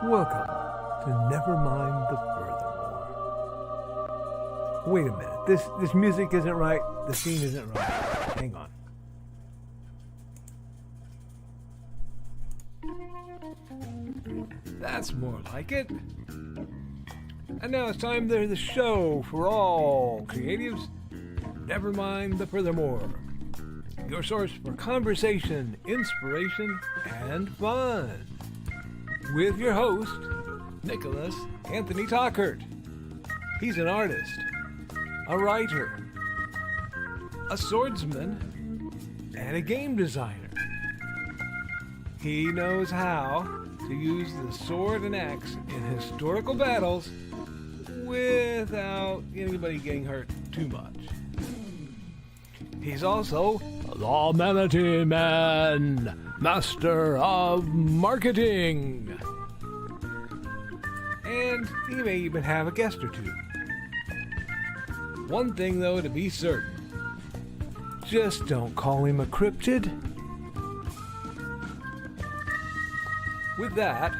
Welcome to Nevermind the Furthermore. Wait a minute. This music isn't right. The scene isn't right. Hang on. That's more like it. And now it's time to the show for all creatives. Nevermind the Furthermore. Your source for conversation, inspiration, and fun. With your host, Nicholas Anthony Tockert. He's an artist, a writer, a swordsman, and a game designer. He knows how to use the sword and axe in historical battles without anybody getting hurt too much. He's also the Manatee Man, master of marketing. And he may even have a guest or two. One thing, though, to be certain. Just don't call him a cryptid. With that,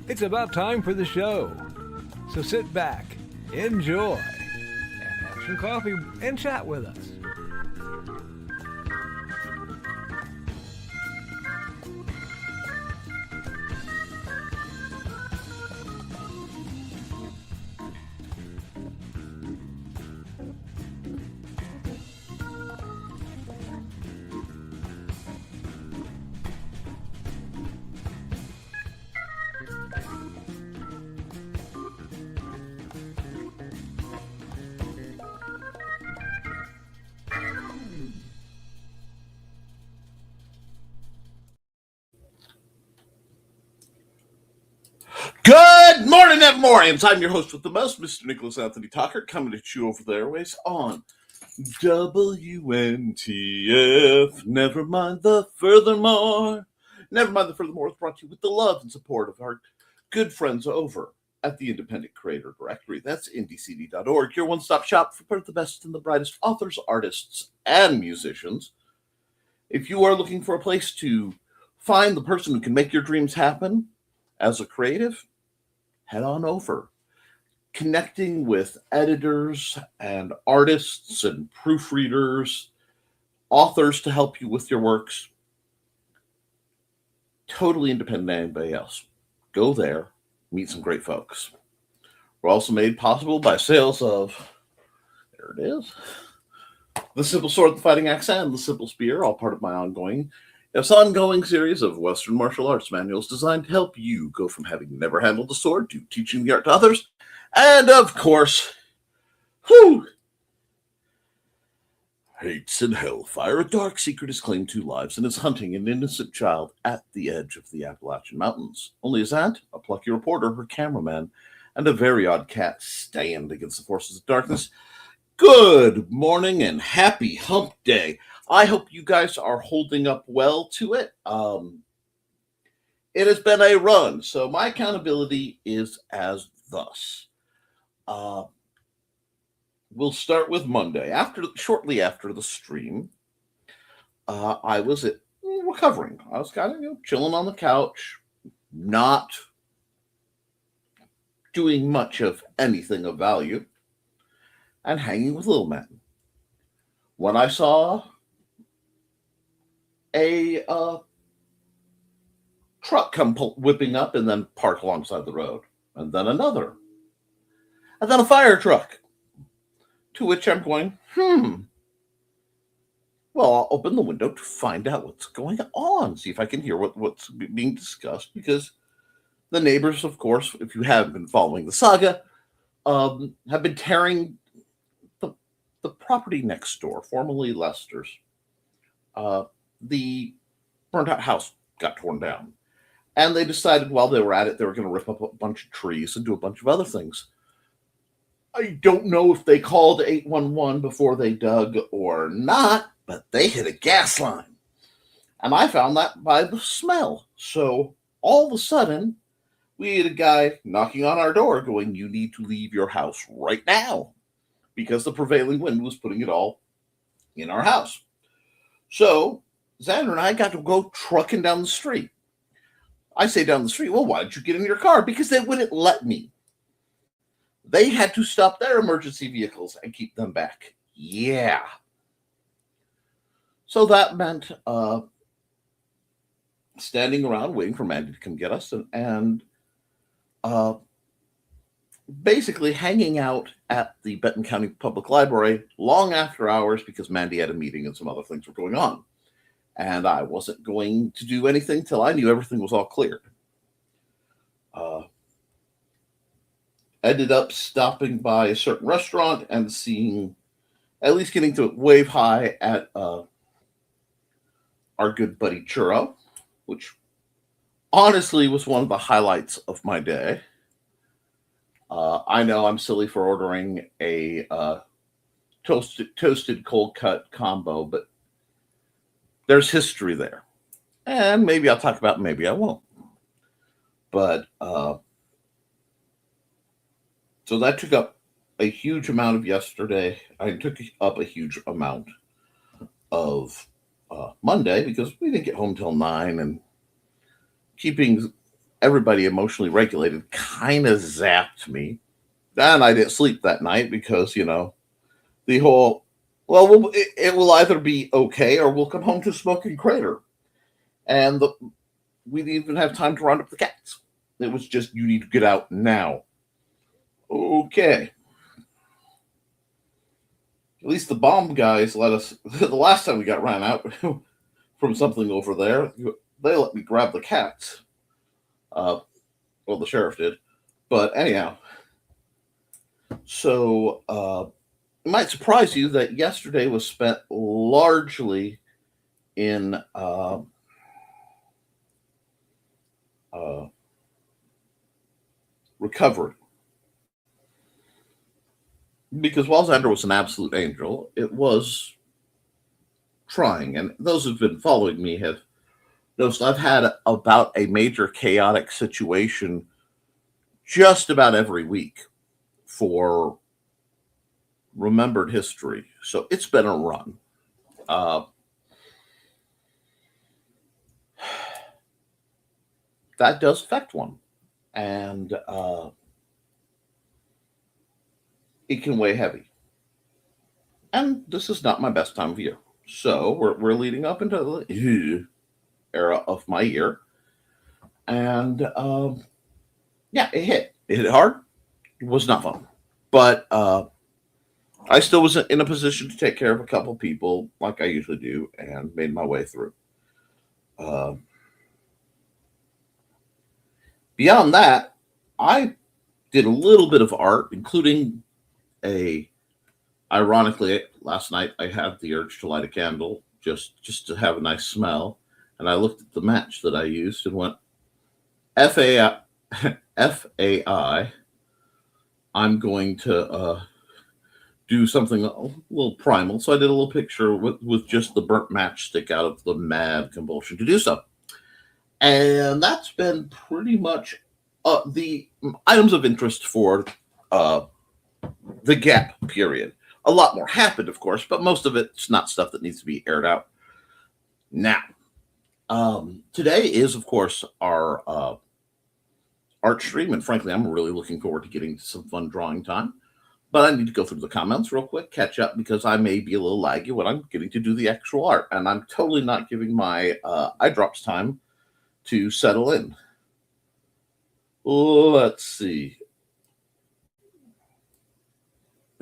it's about time for the show. So sit back, enjoy, and have some coffee and chat with us. Good morning, Nevermorians. I'm your host with the most, Mr. Nicholas Anthony Tockert, coming at you over the airways on WNTF. Nevermind the Furthermore. Nevermind the Furthermore is brought to you with the love and support of our good friends over at the Independent Creator Directory. That's indiecd.org, your one-stop shop for the best and the brightest authors, artists, and musicians. If you are looking for a place to find the person who can make your dreams happen as a creative, head on over. Connecting with editors and artists and proofreaders, authors to help you with your works. Totally independent of anybody else. Go there, meet some great folks. We're also made possible by sales of, there it is, the Simple Sword, the Fighting Axe, and the Simple Spear, all part of my ongoing series of Western martial arts manuals designed to help you go from having never handled the sword to teaching the art to others. And of course, hates and hellfire. A dark secret is claimed 2 lives and is hunting an innocent child at the edge of the Appalachian Mountains. Only his aunt, a plucky reporter, her cameraman, and a very odd cat stand against the forces of darkness. Good morning and happy hump day. I hope you guys are holding up well to it. It has been a run, so my accountability is as thus. We'll start with Monday. Shortly after the stream, I was recovering. I was kind of chilling on the couch, not doing much of anything of value, and hanging with little men. When I saw a truck come whipping up and then park alongside the road, and then another, and then a fire truck, to which I'm going, well, I'll open the window to find out what's going on, see if I can hear what's being discussed, because the neighbors, of course, if you have been following the saga, have been tearing the property next door, formerly Lester's. The burnt-out house got torn down. And they decided while they were at it, they were going to rip up a bunch of trees and do a bunch of other things. I don't know if they called 811 before they dug or not, but they hit a gas line. And I found that by the smell. So all of a sudden, we had a guy knocking on our door going, "You need to leave your house right now," because the prevailing wind was putting it all in our house. So Xander and I got to go trucking down the street. I say down the street, well, why did you get in your car? Because they wouldn't let me. They had to stop their emergency vehicles and keep them back. Yeah. So that meant standing around waiting for Mandy to come get us and basically hanging out at the Benton County Public Library long after hours because Mandy had a meeting and some other things were going on. And I wasn't going to do anything till I knew everything was all cleared. Ended up stopping by a certain restaurant and seeing, at least getting to wave hi at our good buddy Churro, which honestly was one of the highlights of my day. I know I'm silly for ordering a toasted cold cut combo, but there's history there. And maybe I'll talk about it, maybe I won't. But so that took up a huge amount of yesterday. I took up a huge amount of Monday because we didn't get home till 9, and keeping everybody emotionally regulated kind of zapped me. And I didn't sleep that night because, the whole, well, it will either be okay or we'll come home to Smoking Crater. And we didn't even have time to round up the cats. It was just, you need to get out now. Okay. At least the bomb guys let us, the last time we got ran out from something over there, they let me grab the cats. Well, the sheriff did. But anyhow, so it might surprise you that yesterday was spent largely in recovery. Because while Xander was an absolute angel, it was trying. And those who've been following me have noticed I've had about a major chaotic situation just about every week for remembered history. So it's been a run. That does affect one. And it can weigh heavy. And this is not my best time of year. So we're leading up into the era of my year. And yeah, it hit. It hit hard. It was not fun. But I still was in a position to take care of a couple people like I usually do and made my way through. Beyond that, I did a little bit of art, including ironically, last night I had the urge to light a candle just to have a nice smell. And I looked at the match that I used and went, FAI, I'm going to do something a little primal. So I did a little picture with just the burnt matchstick out of the mad compulsion to do so. And that's been pretty much the items of interest for the gap period. A lot more happened, of course, but most of it's not stuff that needs to be aired out now. Today is, of course, our art stream, and frankly, I'm really looking forward to getting some fun drawing time. But I need to go through the comments real quick, catch up, because I may be a little laggy when I'm getting to do the actual art, and I'm totally not giving my eye drops time to settle in. Let's see.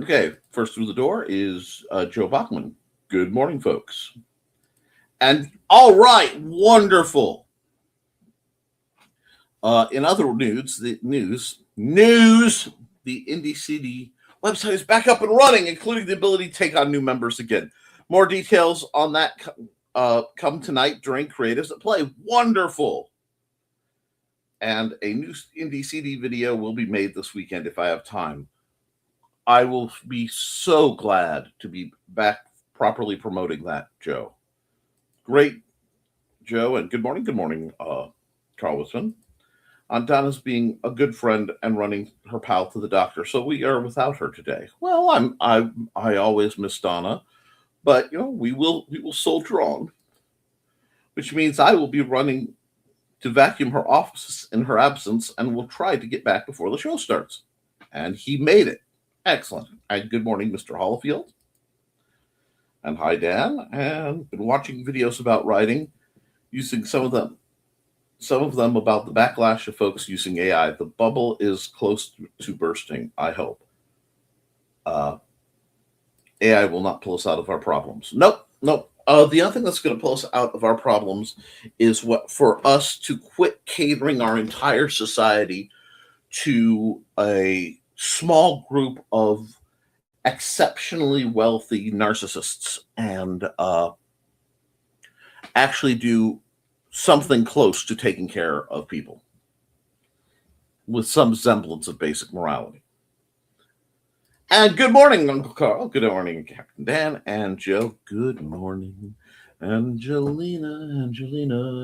Okay, first through the door is Joe Bachman. Good morning, folks. And all right, wonderful. In other news, the Indie CD website is back up and running, including the ability to take on new members again. More details on that come tonight during Creatives at Play. Wonderful. And a new Indie CD video will be made this weekend if I have time. I will be so glad to be back properly promoting that, Joe. Great, Joe, and good morning, Carl Wisman. Aunt Donna's being a good friend and running her pal to the doctor, so we are without her today. Well, I always miss Donna, but we will soldier on, which means I will be running to vacuum her office in her absence and will try to get back before the show starts. And he made it. Excellent. And good morning, Mr. Hollifield. And hi, Dan. And been watching videos about writing, using some of them about the backlash of folks using AI. The bubble is close to bursting, I hope. AI will not pull us out of our problems. Nope. The other thing that's going to pull us out of our problems is for us to quit catering our entire society to a small group of exceptionally wealthy narcissists and actually do something close to taking care of people with some semblance of basic morality. And good morning, Uncle Carl. Good morning, Captain Dan and Joe. Good morning, Angelina.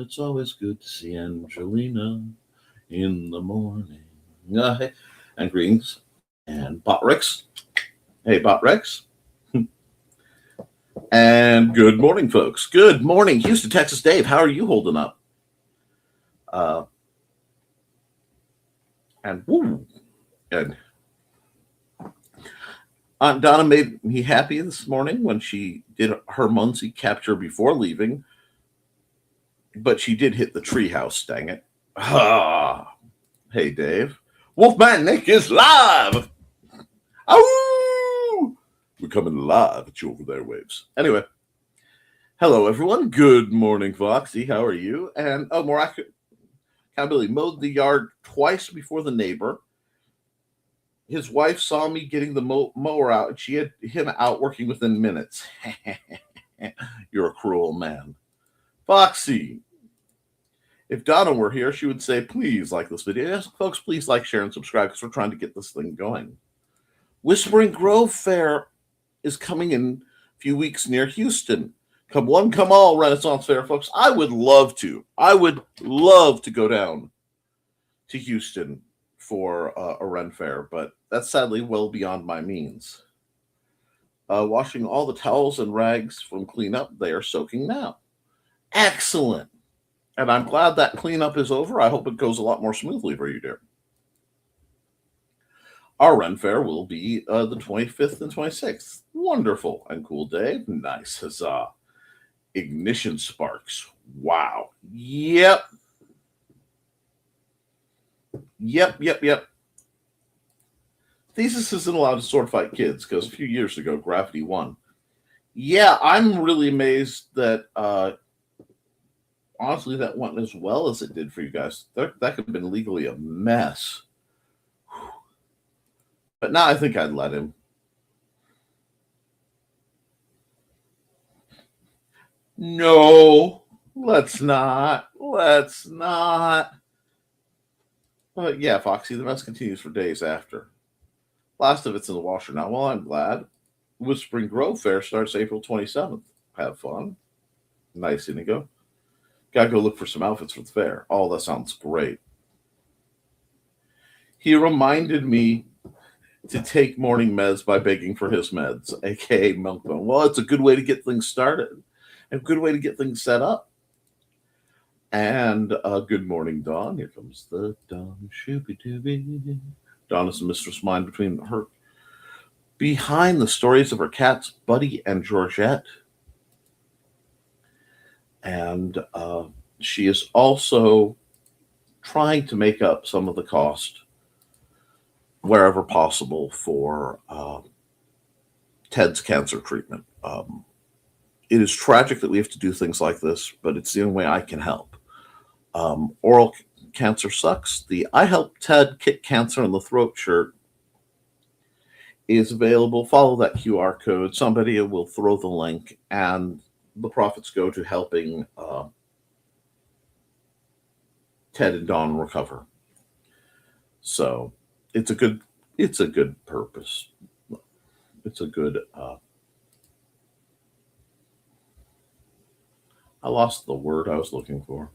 It's always good to see Angelina in the morning. And greetings. And Bot Rex. Hey, Bot Rex. And good morning, folks. Good morning, Houston, Texas. Dave, how are you holding up? And Aunt Donna made me happy this morning when she did her Muncie capture before leaving, but she did hit the treehouse, dang it. Hey, Dave. Wolfman Nick is live. Oh, we're coming live at you over there, waves. Anyway, hello, everyone. Good morning, Foxy. How are you? And, more accurate, Billy mowed the yard twice before the neighbor. His wife saw me getting the mower out, and she had him out working within minutes. You're a cruel man. Foxy, if Donna were here, she would say, please like this video. Yes, folks, please like, share, and subscribe because we're trying to get this thing going. Whispering Grove Fair is coming in a few weeks near Houston. Come one, come all, Renaissance Fair, folks. I would love to go down to Houston for a Ren Fair, but that's sadly well beyond my means. Washing all the towels and rags from cleanup, they are soaking now. Excellent. And I'm glad that cleanup is over. I hope it goes a lot more smoothly for you, dear. Our Ren Fair will be the 25th and 26th. Wonderful and cool day. Nice. Huzzah. Ignition sparks. Wow. Yep. Thesis isn't allowed to sword fight kids because a few years ago, Gravity won. Yeah, I'm really amazed that, honestly, that went as well as it did for you guys. That could have been legally a mess. But now I think I'd let him. No, let's not. But yeah, Foxy, the mess continues for days after. Last of it's in the washer now. Well, I'm glad. Whispering Grove Fair starts April 27th. Have fun. Nice, Inigo. Gotta go look for some outfits for the fair. Oh, that sounds great. He reminded me to take morning meds by begging for his meds, aka Milkbone. Well, it's a good way to get things started. A good way to get things set up. And good morning, Dawn. Here comes the Dawn. Shooby-dooby. Dawn is a mistress mind behind the stories of her cats, Buddy and Georgette. And she is also trying to make up some of the cost wherever possible for Ted's cancer treatment. It is tragic that we have to do things like this, but it's the only way I can help. Oral cancer sucks. The I Help Ted Kick Cancer in the Throat shirt is available. Follow that QR code. Somebody will throw the link, and the profits go to helping Ted and Dawn recover. So it's a good purpose. It's a good I lost the word I was looking for.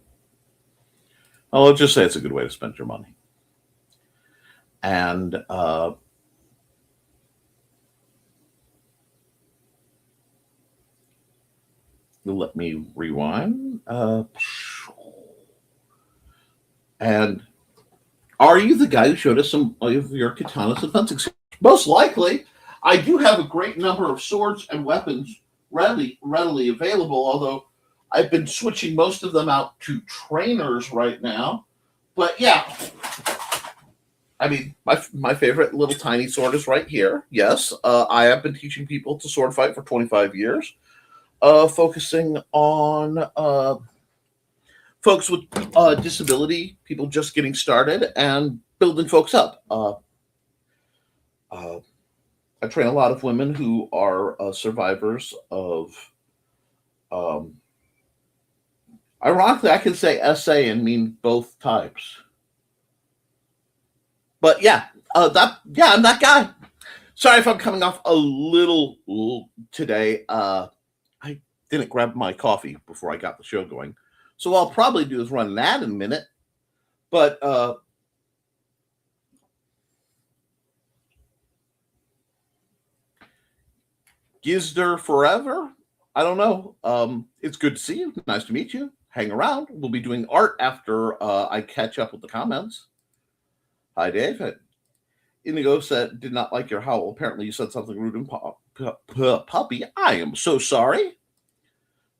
I'll just say it's a good way to spend your money. And let me rewind. And are you the guy who showed us some of your katanas and fencing skills? Most likely. I do have a great number of swords and weapons readily available, although I've been switching most of them out to trainers right now. But yeah, I mean, my favorite little tiny sword is right here. Yes, I have been teaching people to sword fight for 25 years, focusing on folks with disability, people just getting started, and building folks up. I train a lot of women who are survivors of, ironically, I can say SA and mean both types. But yeah, I'm that guy. Sorry if I'm coming off a little today. I didn't grab my coffee before I got the show going. So what I'll probably do is run an ad in a minute. But Gizder forever? I don't know. It's good to see you. Nice to meet you. Hang around. We'll be doing art after I catch up with the comments. Hi, Dave. Indigo said, did not like your howl. Apparently you said something rude and puppy. I am so sorry.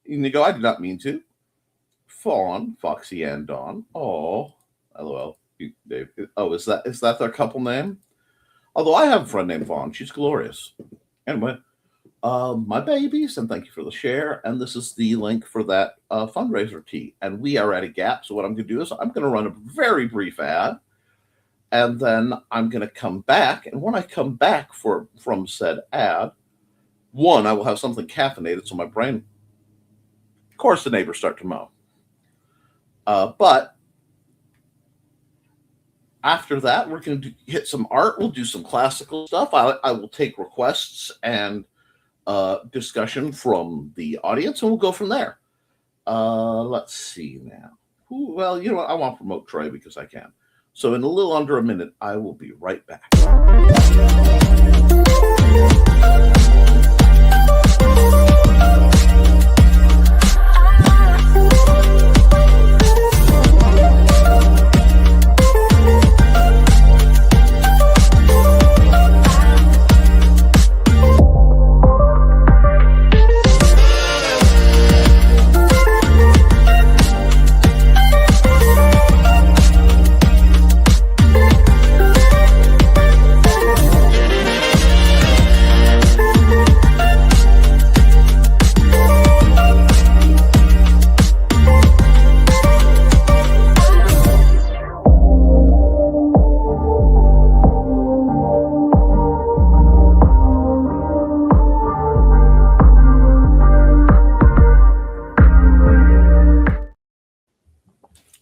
Indigo, I did not mean to. Fawn, Foxy, and Dawn. Oh, LOL. Dave. Oh, is that their couple name? Although I have a friend named Fawn. She's glorious. Anyway, my babies, and thank you for the share. And this is the link for that fundraiser tee. And we are at a gap. So what I'm going to do is I'm going to run a very brief ad. And then I'm going to come back. And when I come back from said ad, one, I will have something caffeinated so my brain, of course, the neighbors start to mow. But after that, we're going to hit some art. We'll do some classical stuff. I will take requests and discussion from the audience, and we'll go from there. Let's see now. Well, you know what? I want to promote Troy because I can. So in a little under a minute, I will be right back.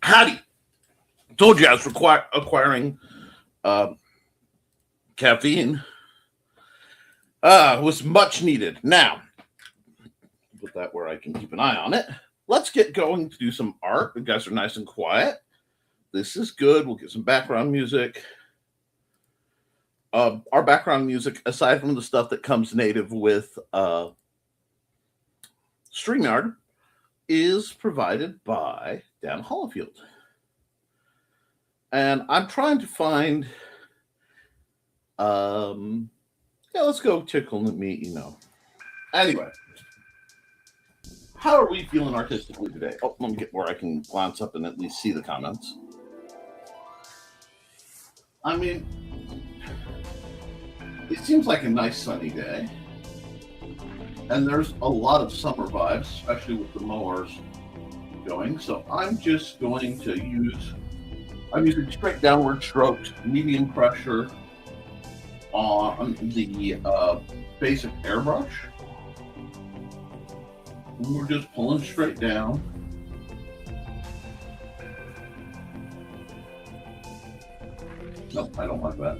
Howdy. Told you I was acquiring caffeine. Was much needed. Now, put that where I can keep an eye on it. Let's get going to do some art. The guys are nice and quiet. This is good. We'll get some background music. Our background music, aside from the stuff that comes native with StreamYard, is provided by Dan Hollifield. And I'm trying to find, let's go tickle me, Anyway, how are we feeling artistically today? Oh, let me get where I can glance up and at least see the comments. I mean, it seems like a nice sunny day. And there's a lot of summer vibes, especially with the mowers going. So I'm just going to I'm using straight downward strokes, medium pressure on the basic airbrush. And we're just pulling straight down. Nope, I don't like that.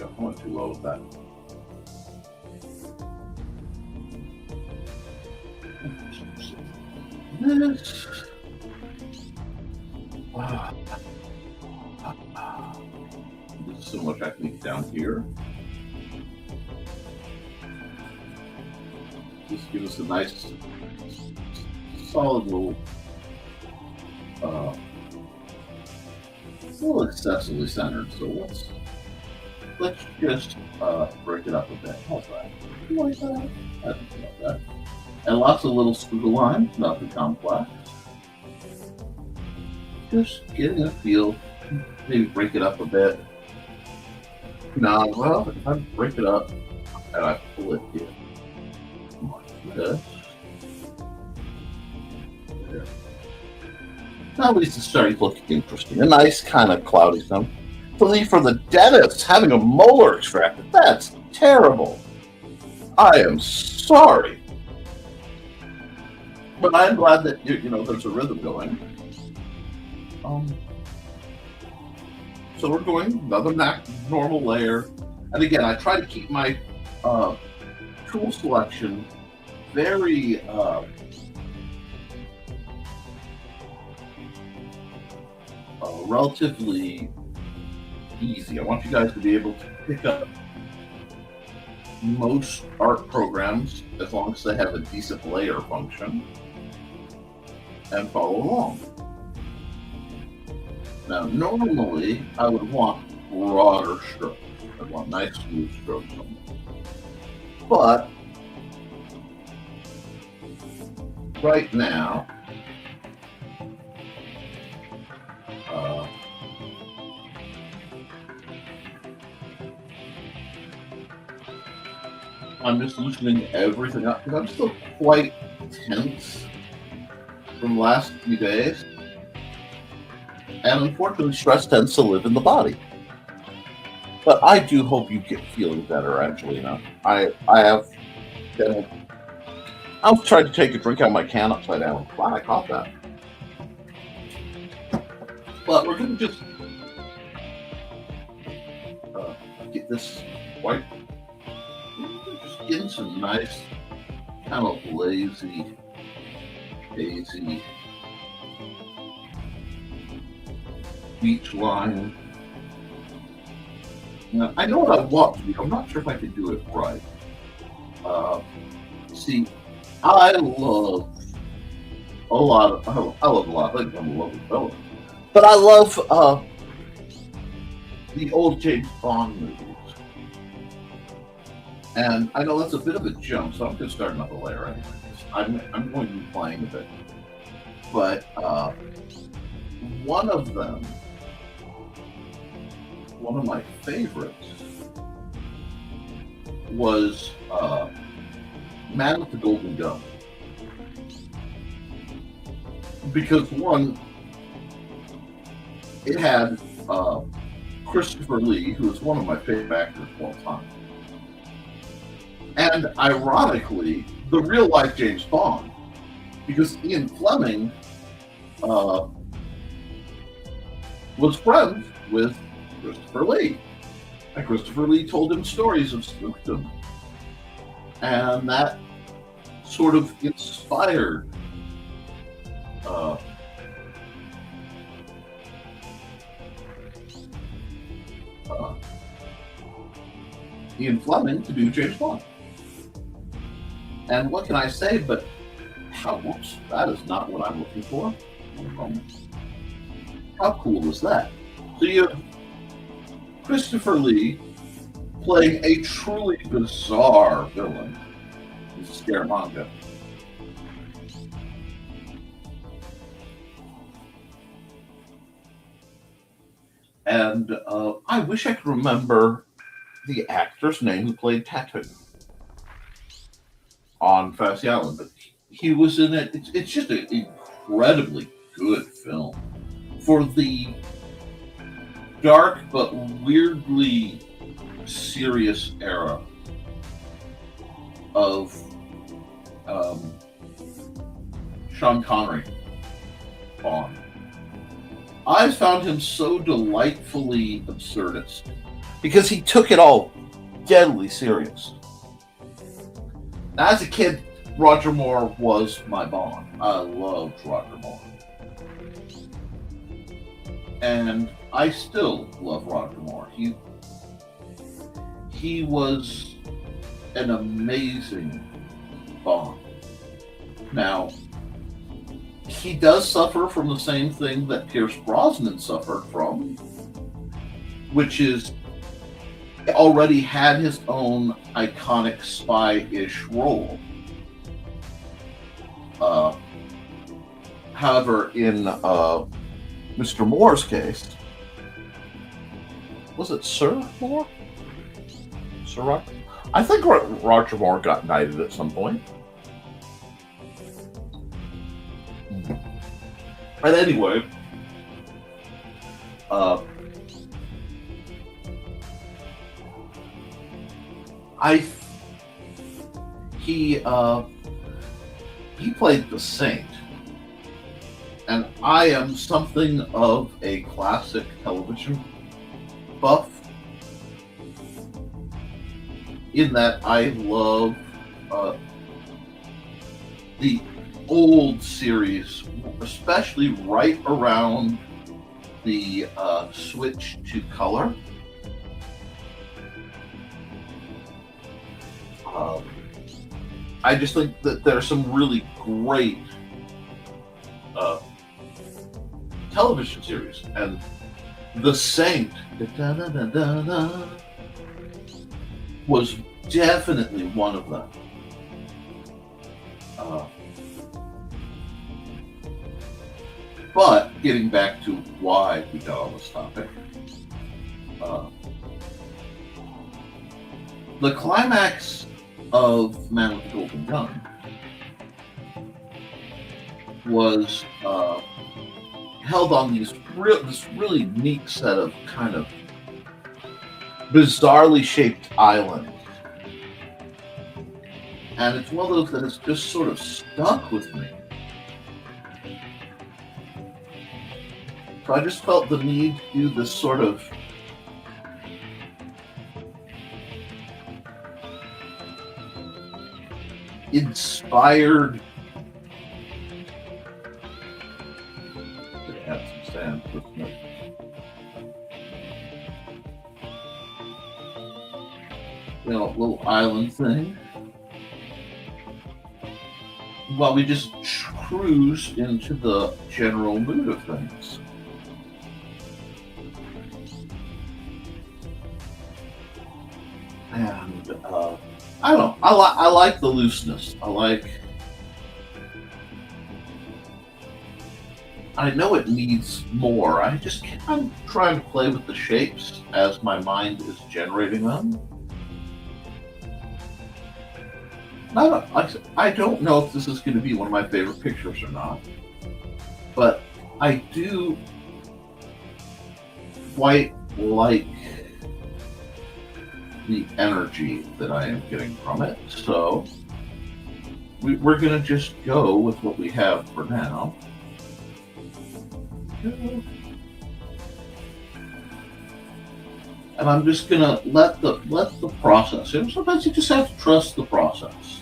I went too low with that. This. There's so much technique down here. Just give us a nice, solid little little excessively centered, so let's just break it up a bit. How's that? You like that? I think about that. And lots of little squiggle lines, nothing complex. Just getting a feel. Maybe break it up a bit. No, well, if I break it up and I pull it here, like this. There. Now at least it's starting to look interesting. A nice kind of cloudy tone. For the dentist, having a molar extracted, that's terrible. I am sorry. But I'm glad that there's a rhythm going. So we're going another normal layer, and again, I try to keep my tool selection very relatively easy. I want you guys to be able to pick up most art programs as long as they have a decent layer function and follow along. Now, normally I would want broader strokes. I'd want nice smooth strokes on them. But right now, I'm just loosening everything up because I'm still quite tense from the last few days. And unfortunately, stress tends to live in the body. But I do hope you get feeling better, Angelina. I have been... I was trying to take a drink out of my can upside down. Wow, I caught that. But we're going to just get this white. Just getting some nice, kind of lazy, hazy beach line. Now, I know what I want to do. I'm not sure if I can do it right. See, I love a lot. I think I'm a lovely fellow. But I love the old James Bond movies. And I know that's a bit of a jump, so I'm going to start another layer anyway. I'm going to be playing a bit. But one of them, one of my favorites, was Man with the Golden Gun. Because one, it had Christopher Lee, who is one of my favorite actors of all time. And ironically, the real life James Bond, because Ian Fleming was friends with Christopher Lee. And Christopher Lee told him stories of spookdom. And that sort of inspired Ian Fleming to do James Bond. And what can I say but, whoops, that is not what I'm looking for. How cool is that? So you have Christopher Lee playing a truly bizarre villain in Scaramanga. And I wish I could remember the actor's name who played Tattoo on Fantasy Island, but he was in it. It's just an incredibly good film for the dark but weirdly serious era of Sean Connery Bond. I found him so delightfully absurdist because he took it all deadly serious. Now, as a kid, Roger Moore was my Bond. I loved Roger Moore. And I still love Roger Moore. He was an amazing Bond. Now, he does suffer from the same thing that Pierce Brosnan suffered from, which is already had his own iconic spy-ish role. However, in Mr. Moore's case, was it Sir Moore? Sir Roger? I think Roger Moore got knighted at some point. But anyway, he played the Saint, and I am something of a classic television buff, in that I love the old series, especially right around the switch to color. I just think that there are some really great television series, and The Saint was definitely one of them. But getting back to why we got on this topic, the climax of Man with the Golden Gun was held on this really neat set of kind of bizarrely shaped islands. And it's one of those that has just sort of stuck with me. So I just felt the need to do this sort of inspired. Add some sand with me. Little island thing, while we just cruise into the general mood of things. And I don't know. I like the looseness. I know it needs more. I'm trying to play with the shapes as my mind is generating them. I don't know if this is going to be one of my favorite pictures or not, but I do quite like the energy that I am getting from it. So we're going to just go with what we have for now. And I'm just going to let the process. Sometimes you just have to trust the process.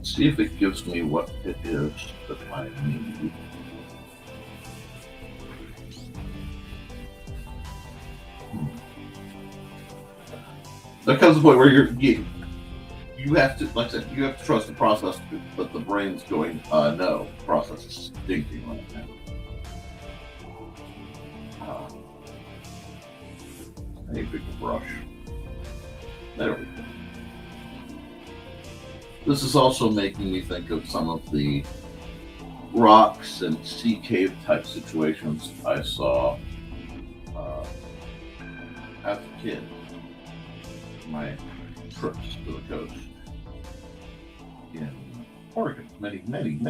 See if it gives me what it is that I need. There comes a point where you have to, like I said, you have to trust the process, but the brain's going, no, the process is stinking right now. I need a bigger brush. There we go. This is also making me think of some of the rocks and sea cave type situations I saw as a kid. My trips to the coast in Oregon many moons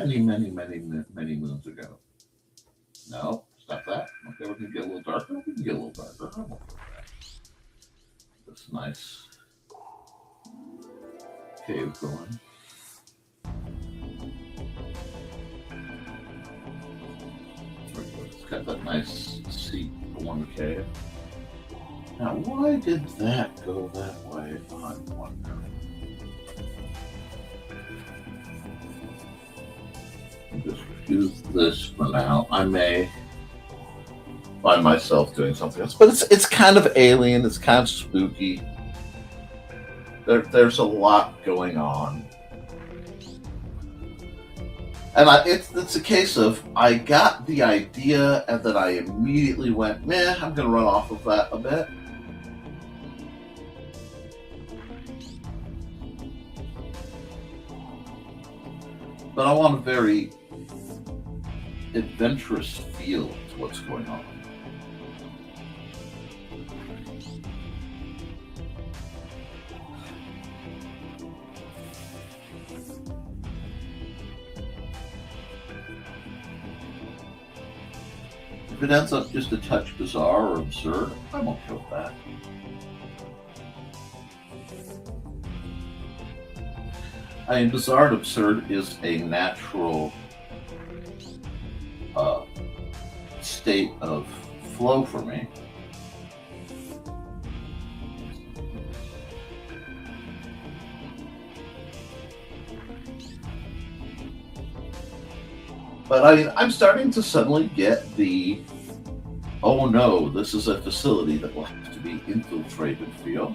ago. No, stop that. Okay, we can get a little darker. We can get a little darker. I'm okay with that. This nice cave going. It's got that nice seat along the cave. Now, why did that go that way? I wonder. Just use this for now. I may find myself doing something else, but it's kind of alien. It's kind of spooky. There's a lot going on. And it's a case of I got the idea and then I immediately went, meh, I'm going to run off of that a bit. But I want a very adventurous feel to what's going on. If it ends up just a touch bizarre or absurd, I'm okay with that. I mean, bizarre and absurd is a natural state of flow for me. But I mean, I'm starting to suddenly get the, oh no, this is a facility that will have to be infiltrated feel.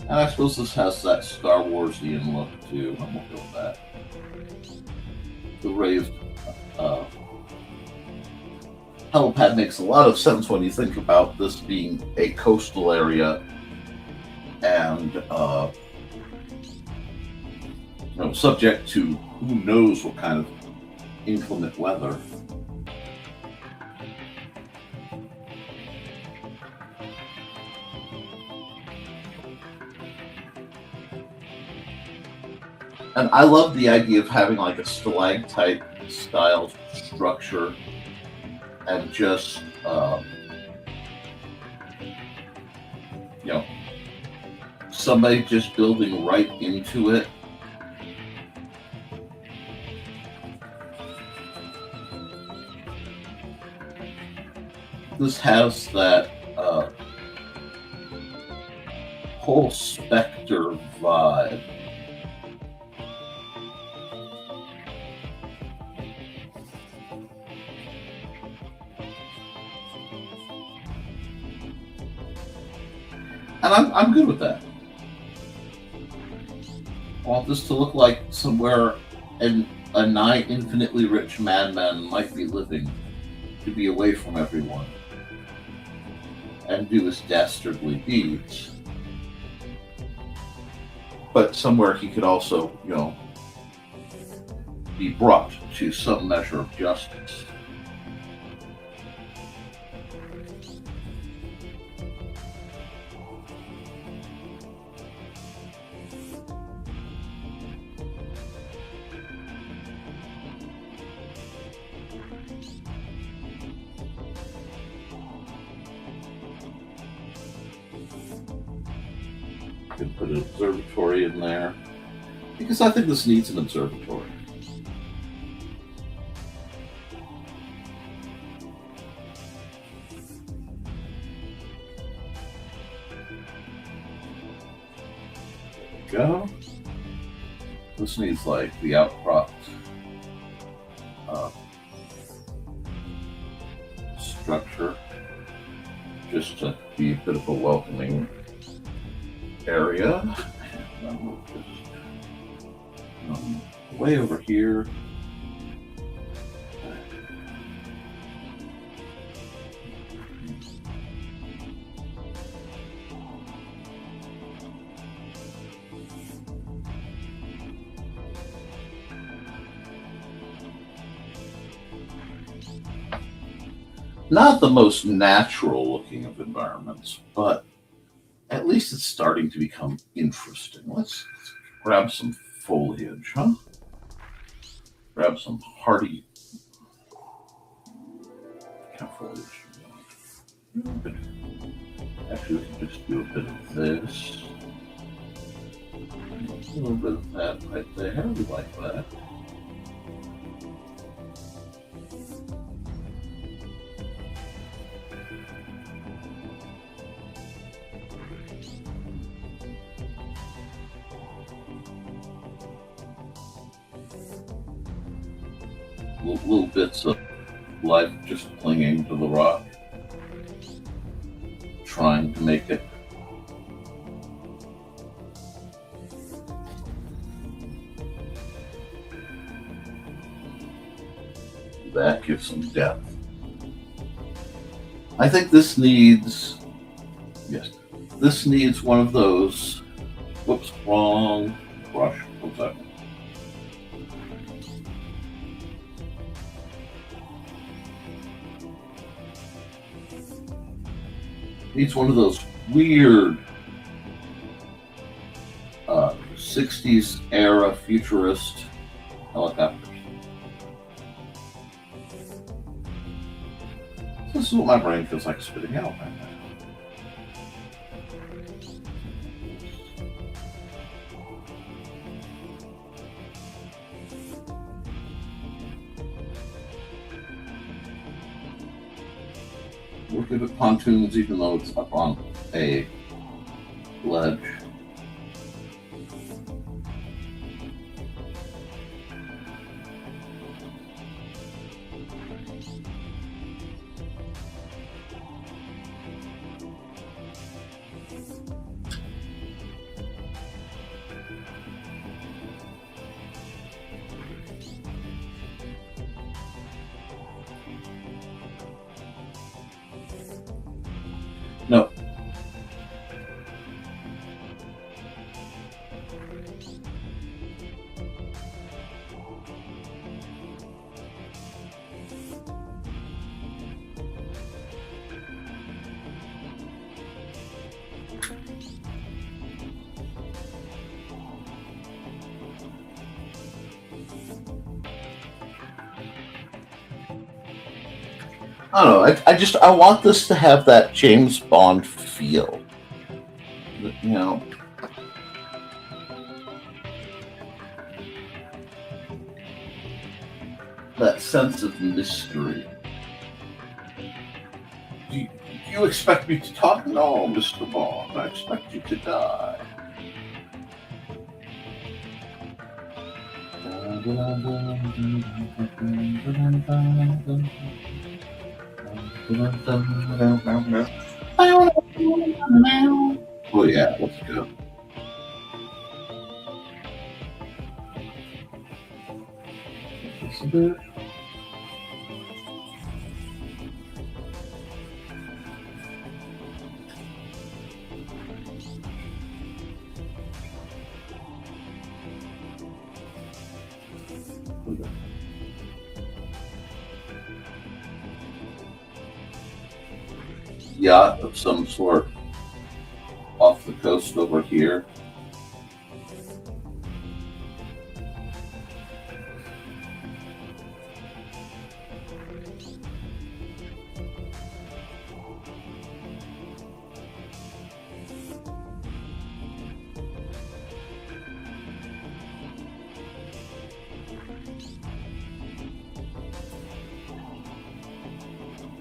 And I suppose this has that Star Warsian look too. I'm okay with that. The raised helipad makes a lot of sense when you think about this being a coastal area and subject to who knows what kind of inclement weather. And I love the idea of having like a stalactite style structure and just, somebody just building right into it. This has that whole Spectre vibe. And I'm good with that. I want this to look like somewhere a nigh infinitely rich madman might be living, to be away from everyone and do his dastardly deeds. But somewhere he could also, be brought to some measure of justice. Can put an observatory in there because I think this needs an observatory. There we go. This needs like the outcropped structure just to be a bit of a welcoming area. And we'll just way over here. Not the most natural looking of environments, but at least it's starting to become interesting. Let's grab some foliage, huh? Grab some hardy foliage. Actually, we can just do a bit of this. A little bit of that right there. We like that. little bits of life just clinging to the rock, trying to make it. That gives some depth. I think this needs, yes, this needs one of those, whoops, wrong brush, what's that? Needs one of those weird 60s era futurist helicopters. This is what my brain feels like spitting out right now. We're good at pontoons even though it's up on a ledge. No. I don't know. I want this to have that James Bond feel. You know, that sense of mystery. Do you expect me to talk? No, Mr. Bond. I expect you to die. Oh yeah, let's go. Just a bit. Yacht of some sort off the coast over here.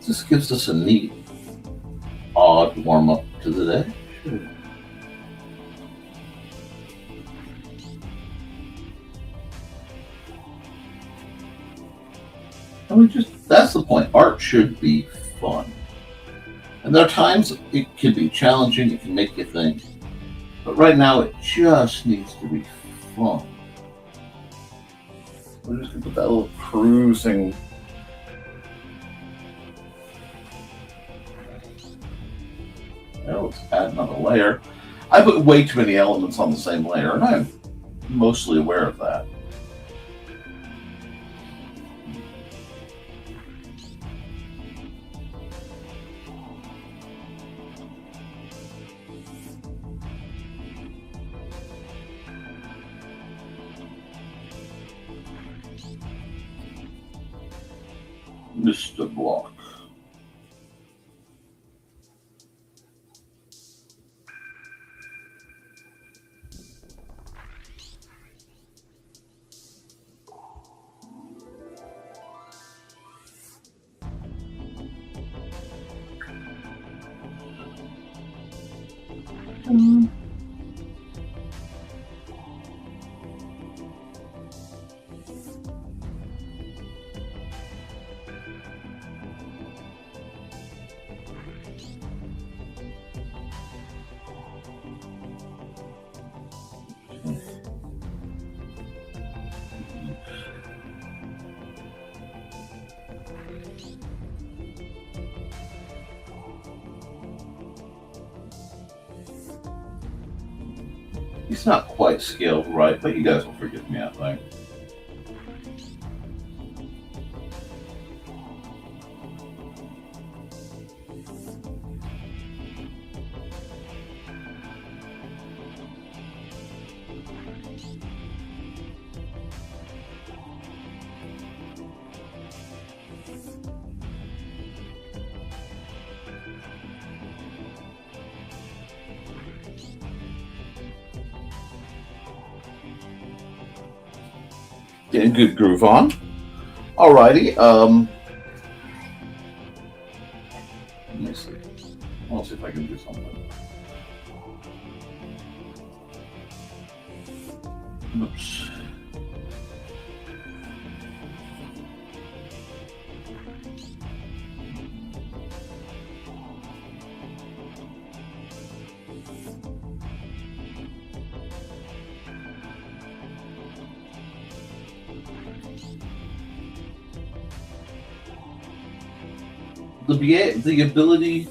This gives us a neat, odd warm up to the day. Sure. And that's the point. Art should be fun. And there are times it can be challenging, it can make you think. But right now it just needs to be fun. We're just going to put that little cruising. Oh, let's add another layer. I put way too many elements on the same layer, and I'm mostly aware of that. Mr. Block. It's not quite scaled right, but you guys will forgive me, I think. Getting good groove on. Alrighty. Let me see. I'll see if I can do something. Oops. The ability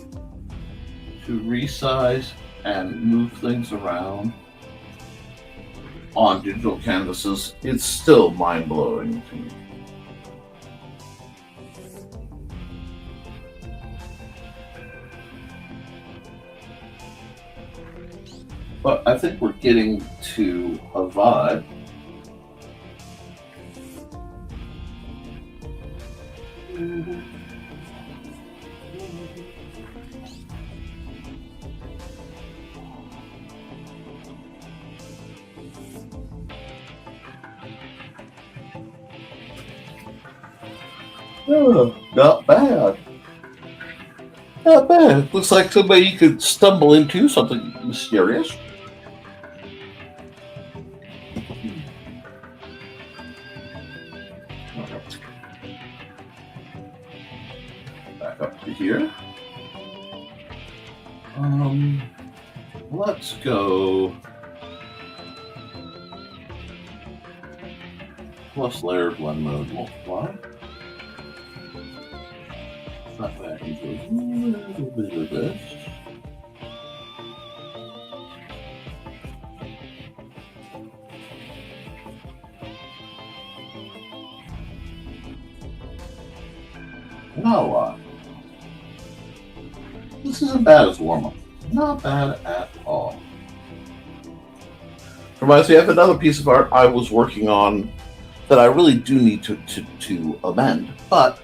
to resize and move things around on digital canvases, it's still mind-blowing to me. But I think we're getting to a vibe. Oh, not bad. Not bad. Looks like somebody could stumble into something mysterious. Back up to here. Let's go plus layer blend mode multiply. Not back into a little bit of this. Now what? This isn't bad as warm-up. Not bad at all. Reminds me of another piece of art I was working on that I really do need to amend, but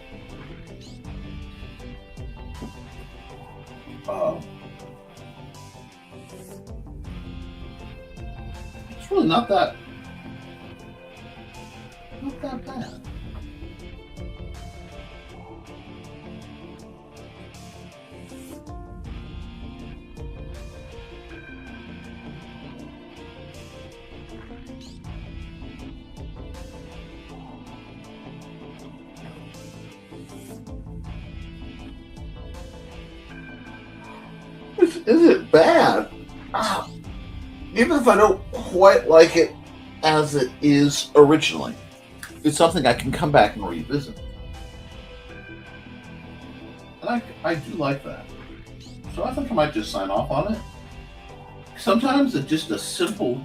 it's really not that bad. Is it bad? Even if I don't quite like it as it is originally, it's something I can come back and revisit. And I do like that. So I think I might just sign off on it. Sometimes it's just a simple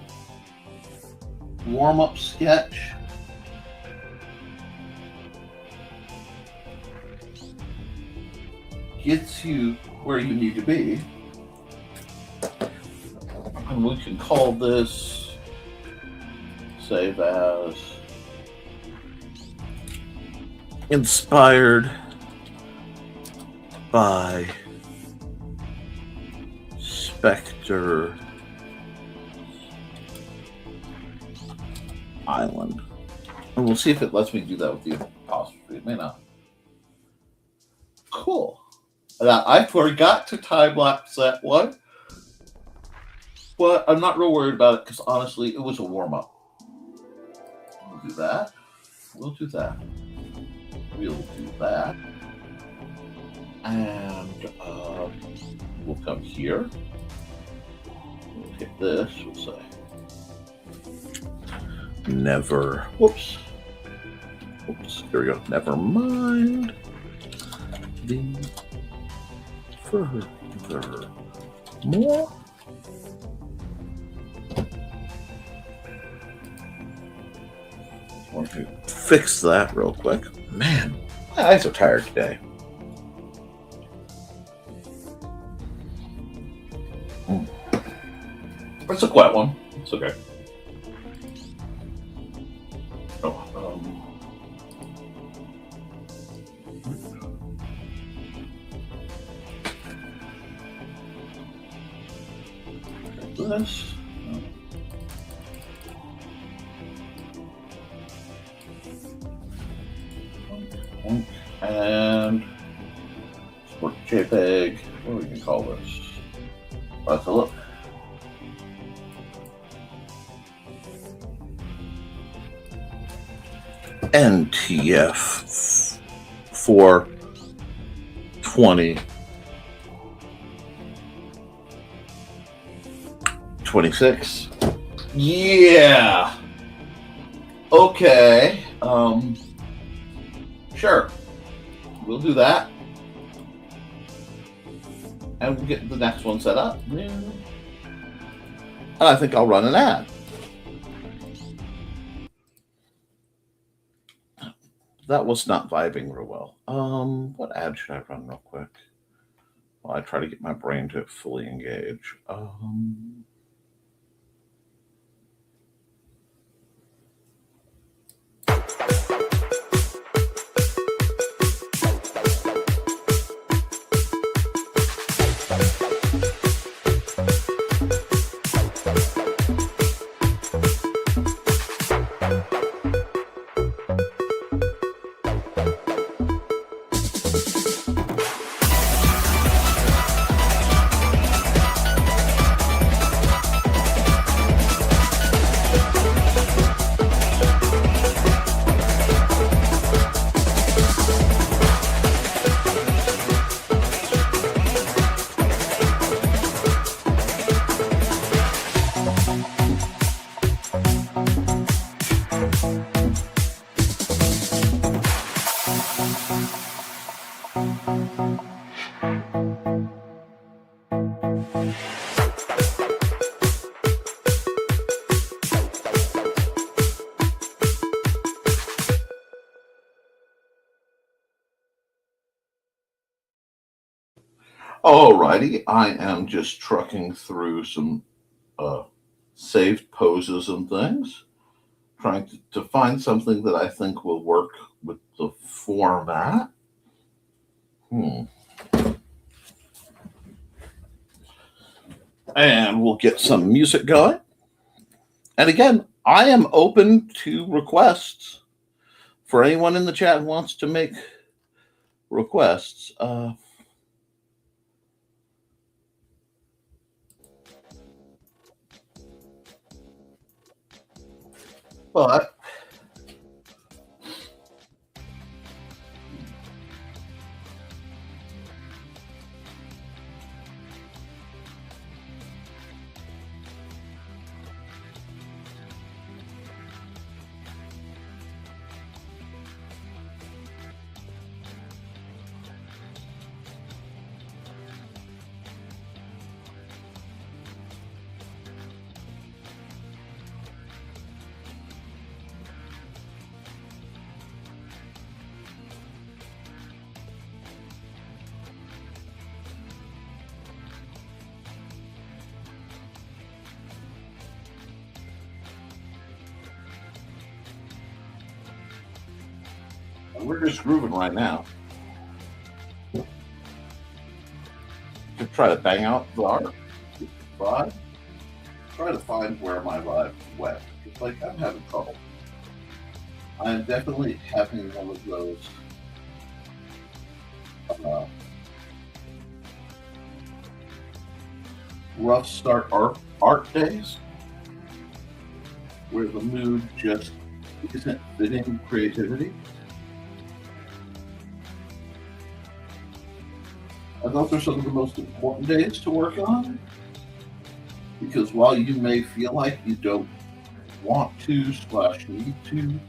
warm-up sketch. Gets you where you need to be. And we can call this save as inspired by Spectre Island. And we'll see if it lets me do that with the apostrophe. It may not. Cool. Now, I forgot to time lapse that one. But I'm not real worried about it because honestly, it was a warm-up. We'll do that. We'll do that. We'll do that. And we'll come here. We'll hit this. We'll say never. Whoops. Whoops. Here we go. Never mind the furthermore. Let me fix that real quick. Man, my eyes are tired today. It's a quiet one. It's okay. Oh, this. And sport JPEG. What do we can call this? Let's look. NTF 420 26. Yeah. Okay. Sure. We'll do that. And we'll get the next one set up. And I think I'll run an ad. That was not vibing real well. What ad should I run real quick? While I try to get my brain to fully engage. Alrighty, I am just trucking through some saved poses and things, trying to find something that I think will work with the format. And we'll get some music going. And again, I am open to requests for anyone in the chat who wants to make requests. But we're just grooving right now. To try to bang out the art vibe. Try to find where my vibe went. It's like I'm having trouble. I'm definitely having one of those rough start art days where the mood just isn't fitting creativity. I thought they're some of the most important days to work on, because while you may feel like you don't want to / need to,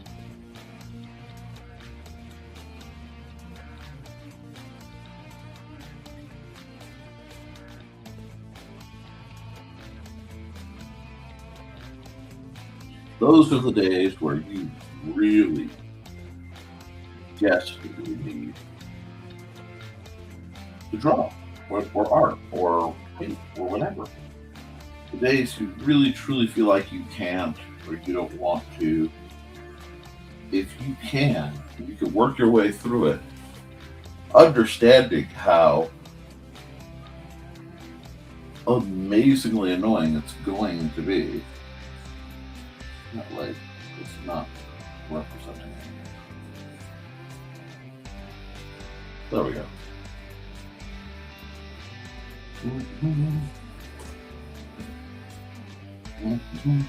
those are the days where you really desperately need to draw, or art, or paint, or whatever. The days you really truly feel like you can't or you don't want to, if you can work your way through it, understanding how amazingly annoying it's going to be. Not like it's not representing it. There we go. Mm-hmm. Mm-hmm.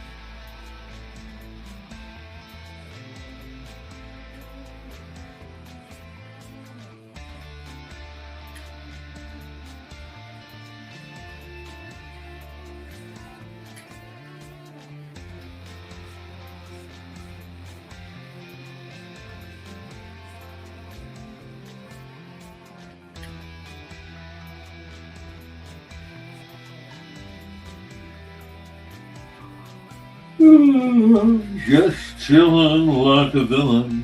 Just chilling like a villain.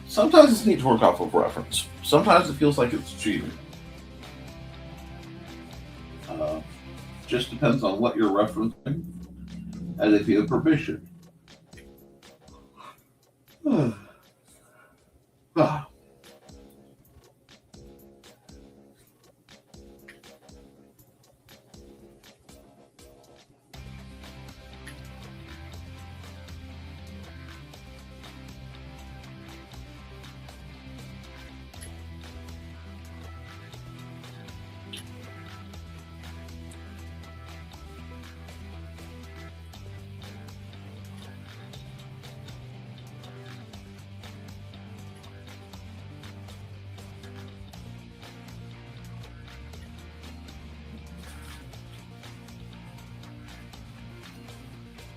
Sometimes it's neat to work off of reference. Sometimes it feels like it's cheating. Just depends on what you're referencing and if you have permission. Ah.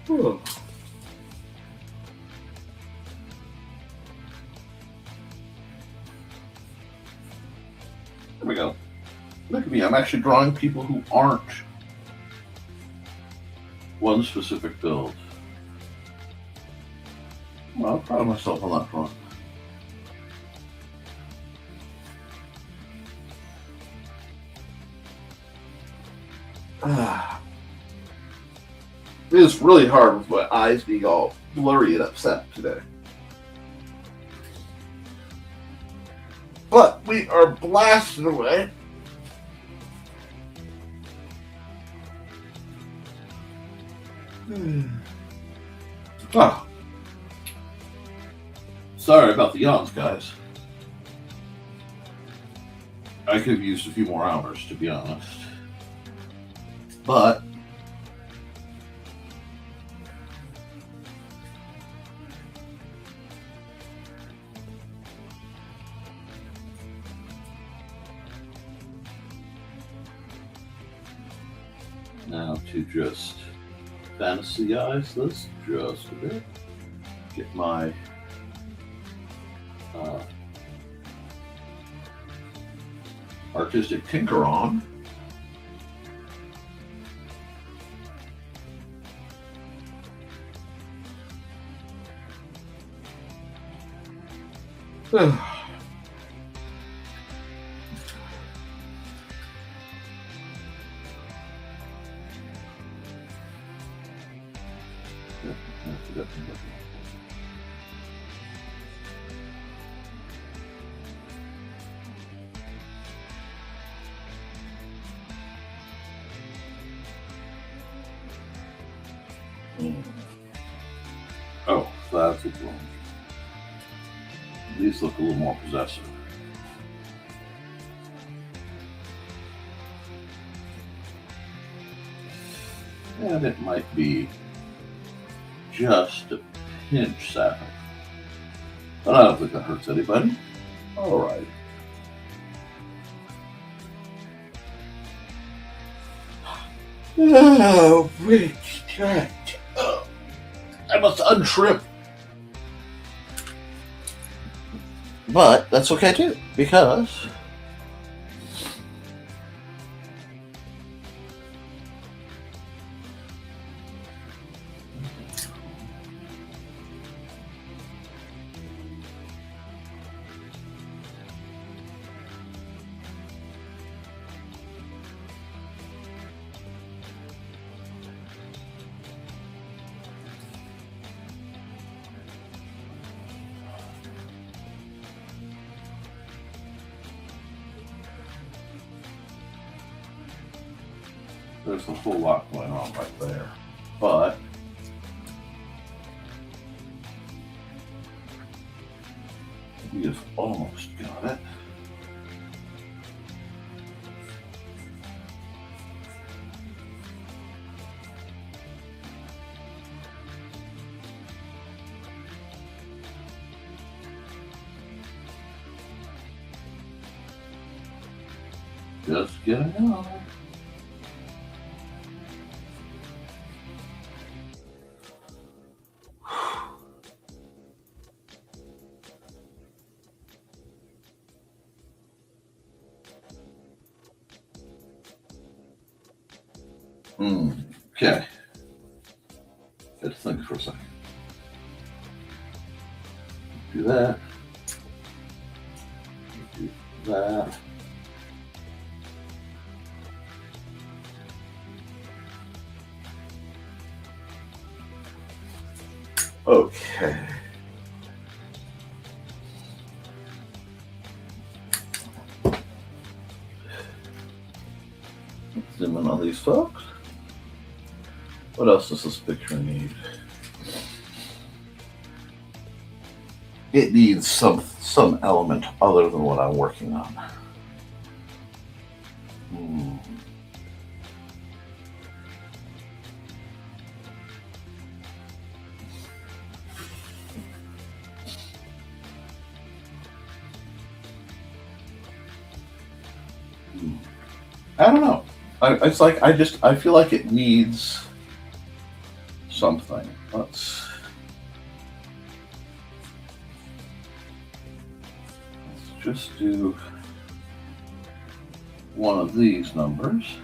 There we go. Look at me, I'm actually drawing people who aren't one specific build. Well, I'm proud of myself on that front. It is really hard with my eyes being all blurry and upset today. But we are blasting away. Oh. Sorry about the yawns, guys. I could have used a few more hours, to be honest. But now to just fantasyize this just a bit. Get my artistic tinker on. Oh, that's a one. These look a little more possessive. And it might be just a pinch sapphic. But I don't think that hurts anybody. All right. Oh, which track? Oh, I must untrip. But that's okay too, because there's a whole lot going on right there. But we have almost got it. Just getting on. Okay. Let's think for a second. Do that. Do that. Okay. Let's zoom in on these folks. What else does this picture need? It needs some element other than what I'm working on. I don't know. It's like I feel like it needs something. Let's just do one of these numbers.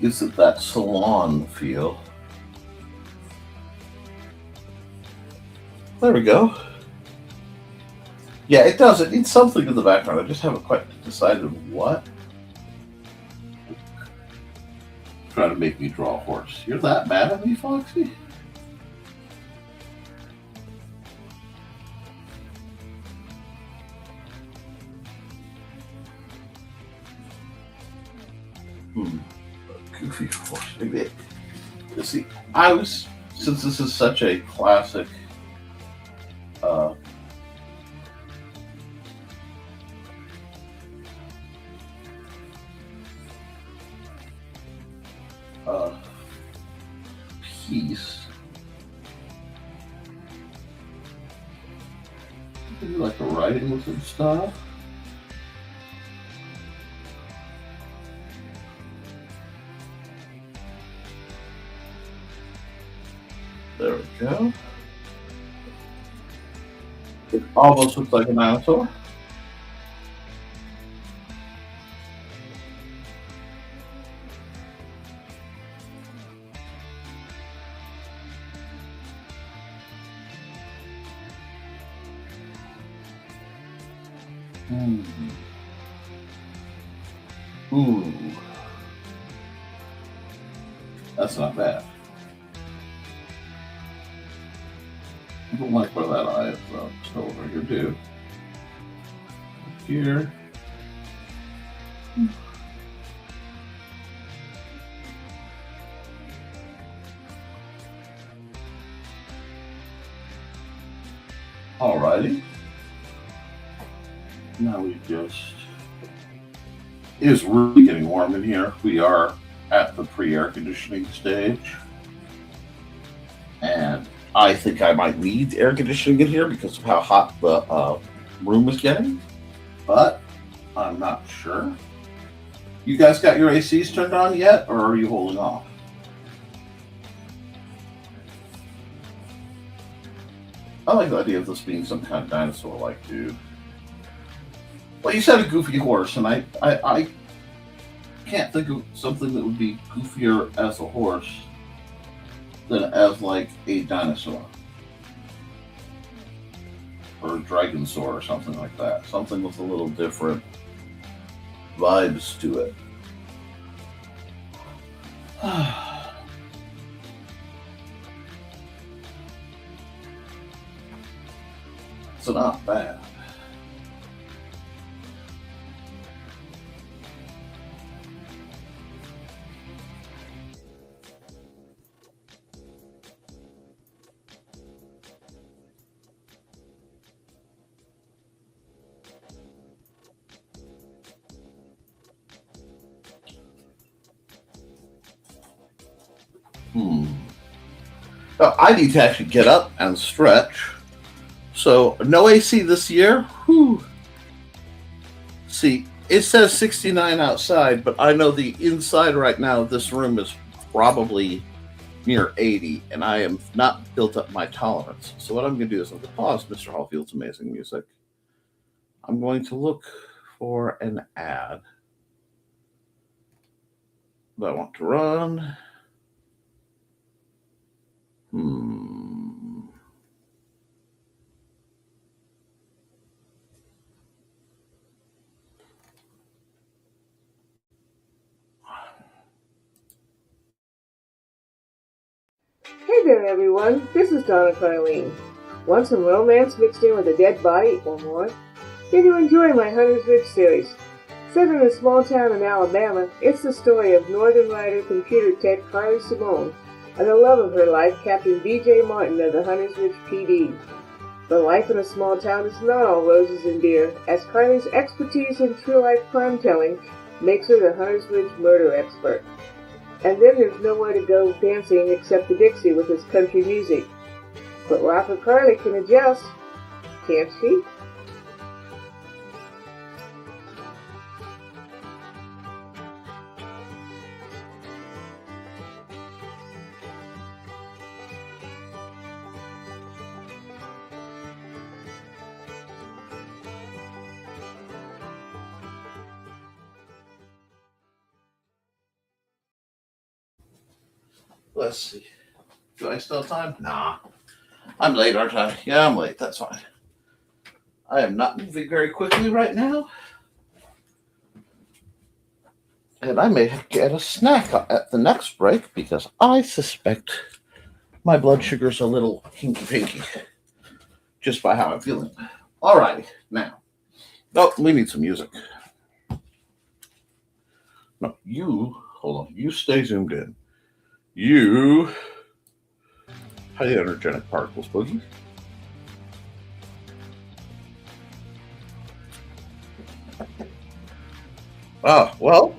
Gives it that salon feel. There we go. Yeah, it does. It needs something in the background. I just haven't quite decided what. Trying to make me draw a horse. You're that mad at me, Foxy? A goofy horse. Maybe. See, since this is such a classic piece. Maybe like a writing wizard style. There we go. It almost looks like a dinosaur. Ooh. That's not bad. I don't like where that eye is still over here, too. Here. Alrighty. Now we just... It is really getting warm in here. We are at the pre-air conditioning stage. And I think I might need air conditioning in here because of how hot the room is getting. But I'm not sure. You guys got your ACs turned on yet, or are you holding off? I like the idea of this being some kind of dinosaur-like dude. Well, you said a goofy horse, and I can't think of something that would be goofier as a horse than as, like, a dinosaur. Or a dragonsaur or something like that. Something with a little different vibes to it. So not bad. Now, I need to actually get up and stretch. So, no AC this year. Whew. See, it says 69 outside, but I know the inside right now of this room is probably near 80, and I am not built up my tolerance. So what I'm going to do is I'm going to pause Mr. Hallfield's amazing music. I'm going to look for an ad that I want to run. Hey there, everyone. This is Donna Carlene. Want some romance mixed in with a dead body or more? Did you enjoy my Hunter's Ridge series? Set in a small town in Alabama, it's the story of Northern Rider computer tech Carly Simone and the love of her life, Captain B.J. Martin of the Hunter's Ridge PD. But life in a small town is not all roses and beer, as Carly's expertise in true-life crime-telling makes her the Hunter's Ridge murder expert. And then there's nowhere to go dancing except the Dixie with its country music. But Rapper Carly can adjust, can't she? Let's see. Do I still have time? Nah. I'm late, aren't I? Yeah, I'm late. That's fine. I am not moving very quickly right now. And I may get a snack at the next break because I suspect my blood sugar's a little hinky-pinky just by how I'm feeling. All righty. Now. Oh, we need some music. No, hold on. You stay zoomed in. You highly energetic particles, Boogie. Well,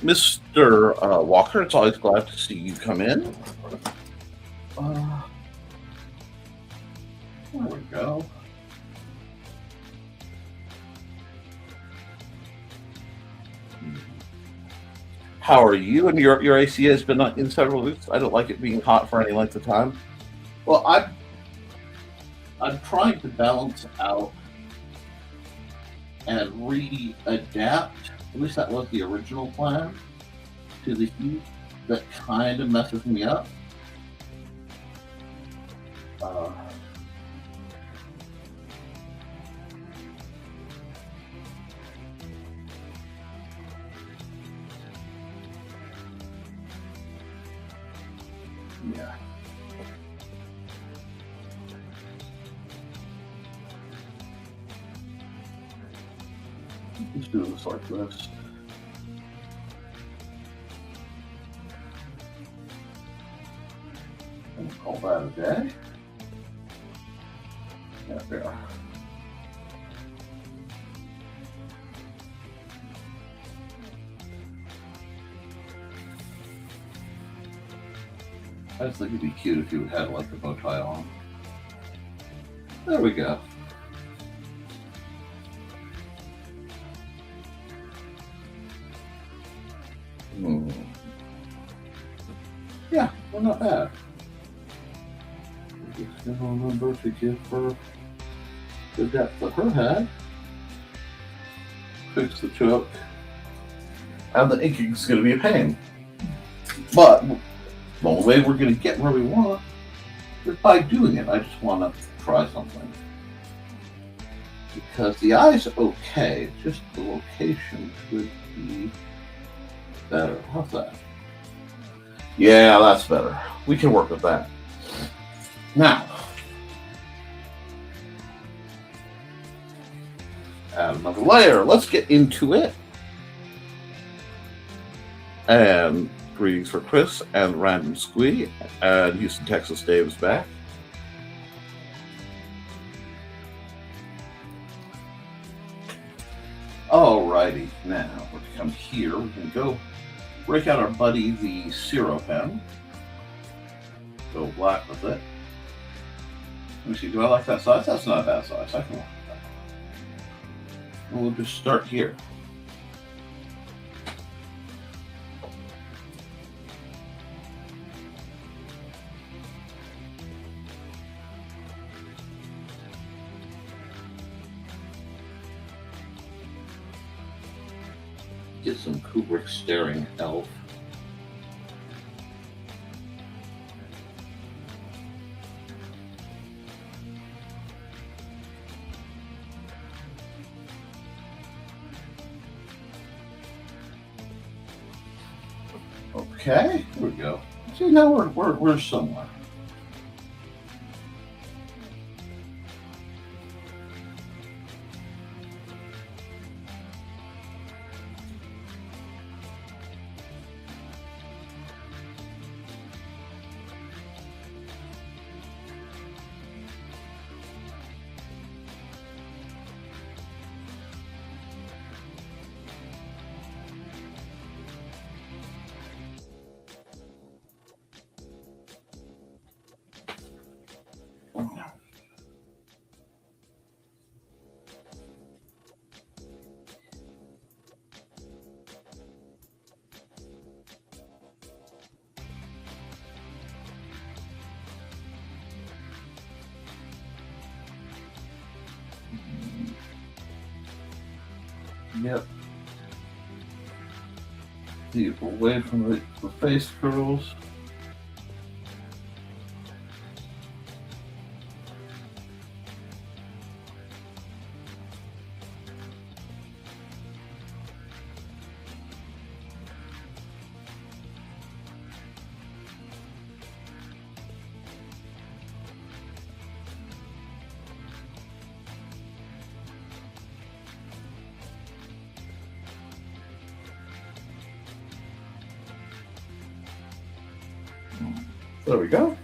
Mr. Walker, it's always glad to see you come in. There we go. How are you? And your AC has been in several weeks. I don't like it being hot for any length of time. Well, I'm trying to balance out and re-adapt. At least that was the original plan to the heat that kind of messes me up. Yeah. Let's do this like this. And call that a day. Yeah, there. I just think it'd be cute if you had like a bow tie on. There we go. Yeah, well, not bad. Just gonna remember to give her the depth of her head. Fix the choke. And the inking's gonna be a pain. But the only way we're going to get where we want is by doing it. I just want to try something. Because the eye's okay, just the location could be better. How's that? Yeah, that's better. We can work with that. Now, add another layer. Let's get into it. And greetings for Chris and Random Squee and Houston, Texas Dave's back. Alrighty, now we're going to come here. We're going to go break out our buddy, the Zero Pen. Go black with it. Let me see, do I like that size? That's not a bad size. I can work with that. And we'll just start here. Get some Kubrick staring elf. Okay, here we go. See, now we're somewhere. Yep. Keep away from the face curls. There we go.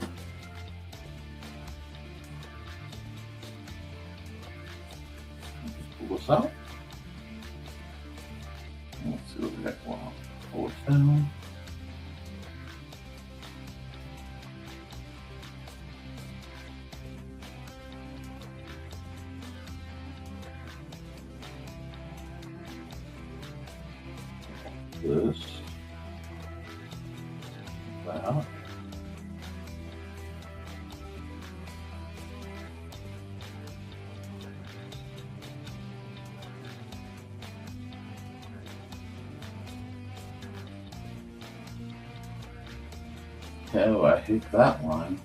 Pull this out. Let's see what the heck want. Pull it down. This. That. Oh, I hate that line.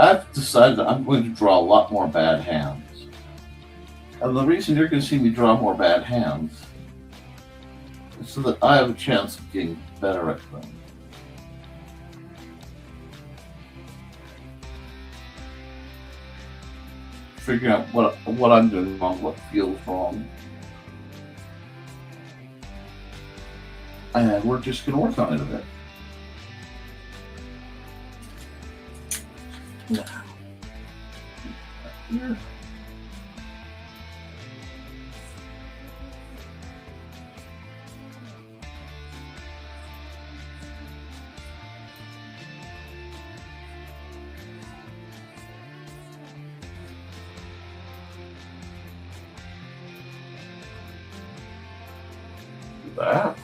I've decided that I'm going to draw a lot more bad hands. And the reason you're going to see me draw more bad hands is so that I have a chance of getting better at them. Figuring out what I'm doing wrong, what feels wrong. And we're just going to work on it a bit. Now, here. That.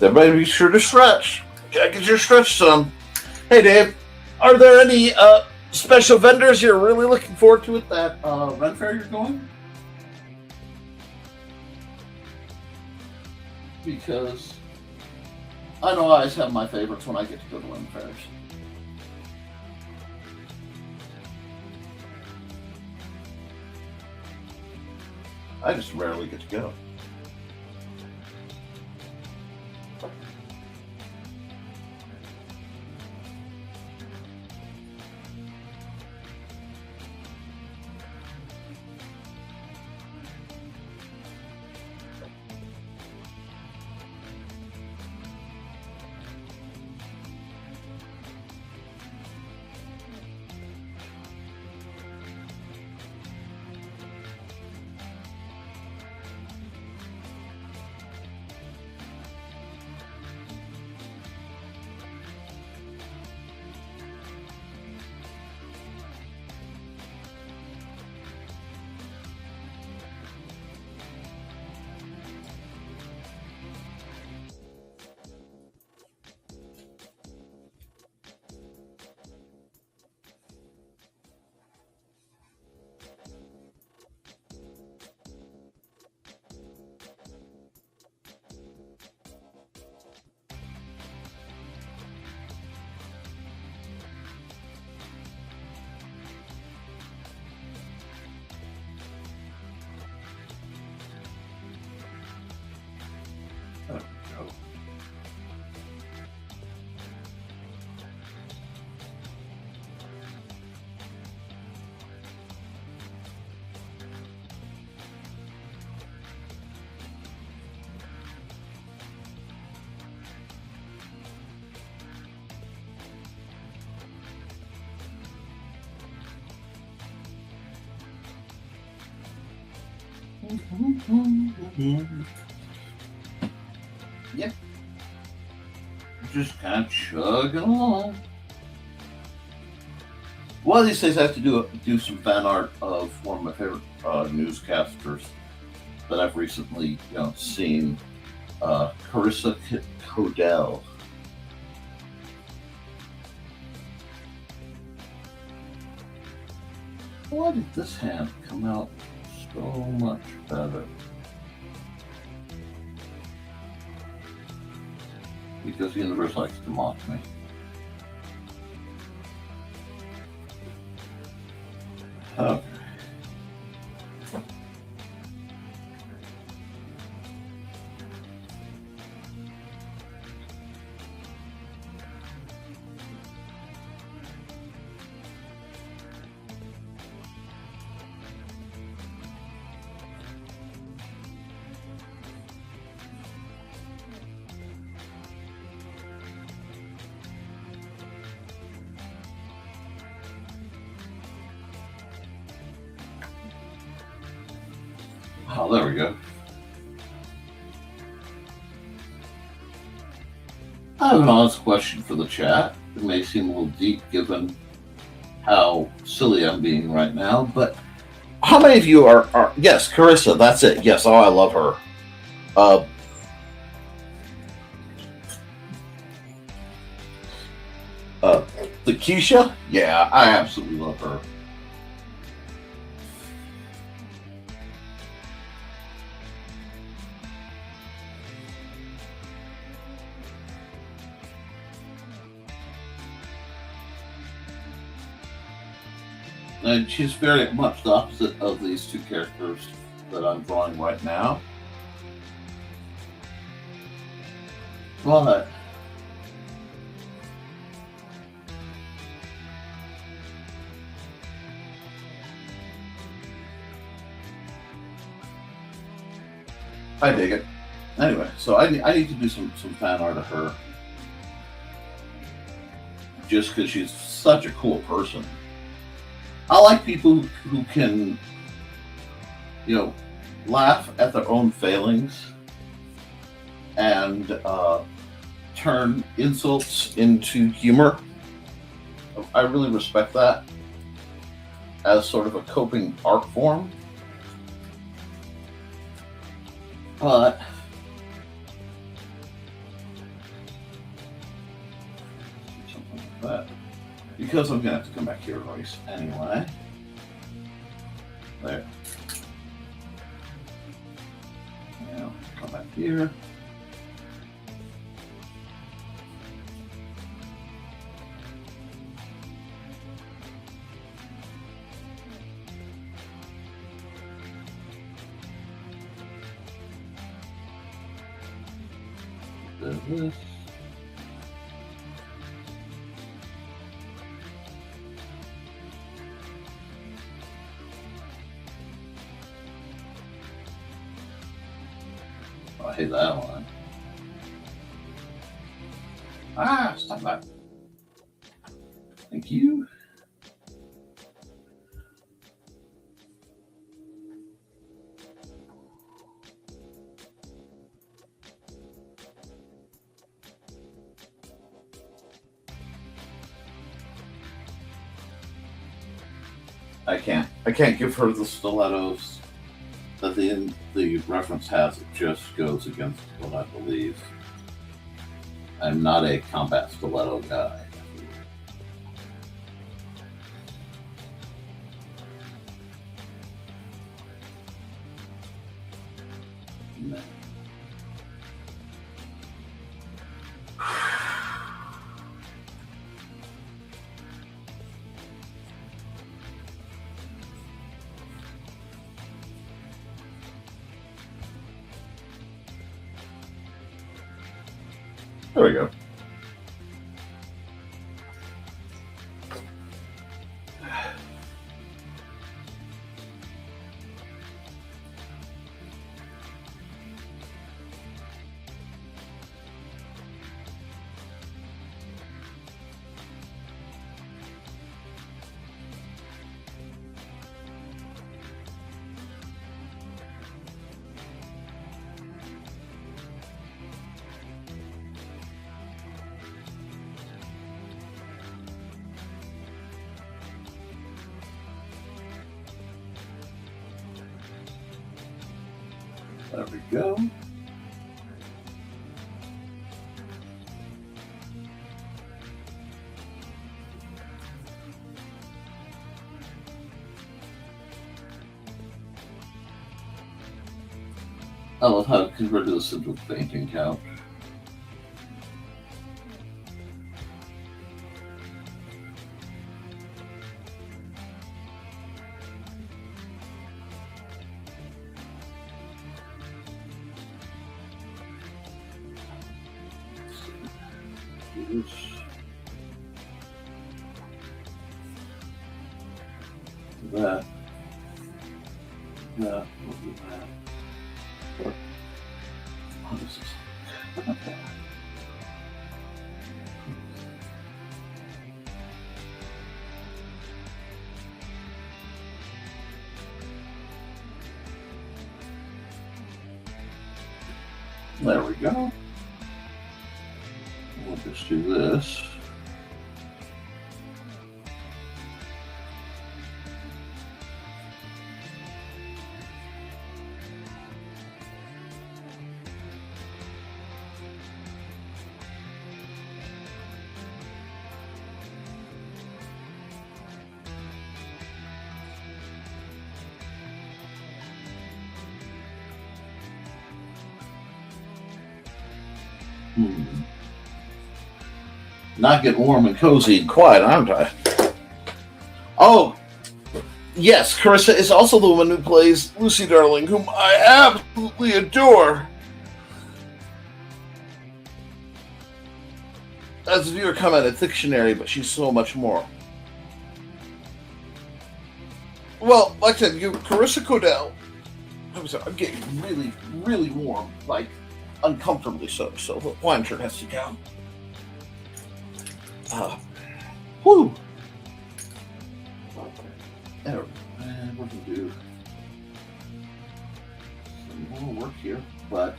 Everybody be sure to stretch. Gotta get your stretch done. Hey Dave, are there any special vendors you're really looking forward to at that Ren Fair you're going? Because I know I always have my favorites when I get to go to Ren Fairs. I just rarely get to go. Yep. Just kind of chugging along. One of these days I have to do some fan art of one of my favorite newscasters that I've recently seen, Carissa Codell. Why did this hand come out so much better? Because the universe likes to mock me. Okay. Oh, there we go. I have an honest question for the chat. It may seem a little deep given how silly I'm being right now, but how many of you are yes, Carissa, that's it. Yes, oh, I love her. The Keisha? Yeah, I absolutely love her. And she's very much the opposite of these two characters that I'm drawing right now. But I dig it. Anyway, so I need to do some fan art of her. Just because she's such a cool person. I like people who can, laugh at their own failings and turn insults into humor. I really respect that as sort of a coping art form. But something like that. Because I'm gonna have to come back here and erase anyway. There. Now come back here. This. I hate that one. Stop that. Thank you. I can't give her the stilettos that the reference has. It just goes against what I believe. I'm not a combat stiletto guy. No. There we go. There we go. I love how it converted this into a fainting couch. That. Yeah, we'll do that. What is this? Okay. There we go. We'll just do this. Not getting warm and cozy and quiet, aren't I? Oh, Yes, Carissa is also the woman who plays Lucy Darling, whom I absolutely adore. As a viewer commented, fictionary, but she's so much more. Well, like I said, Carissa Koepp. I'm getting really, really warm, like uncomfortably so. So the wine shirt has to go. Whew. And we're gonna do some more work here, but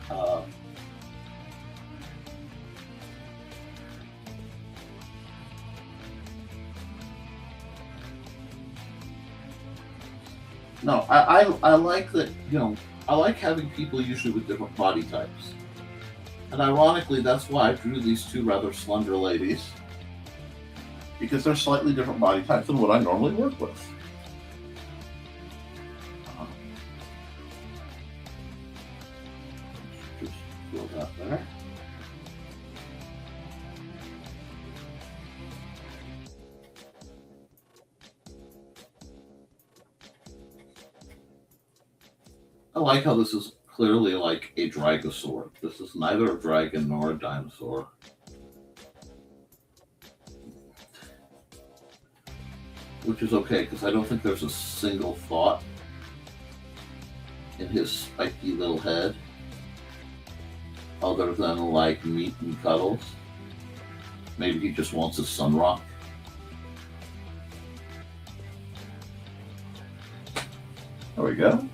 no, I like that, I like having people usually with different body types. And ironically, that's why I drew these two rather slender ladies, because they're slightly different body types than what I normally work with. Just fill that there. I like how this is clearly like a dragosaur. This is neither a dragon nor a dinosaur. Which is okay, because I don't think there's a single thought in his spiky little head other than like meat and cuddles. Maybe he just wants his sunrock. There we go.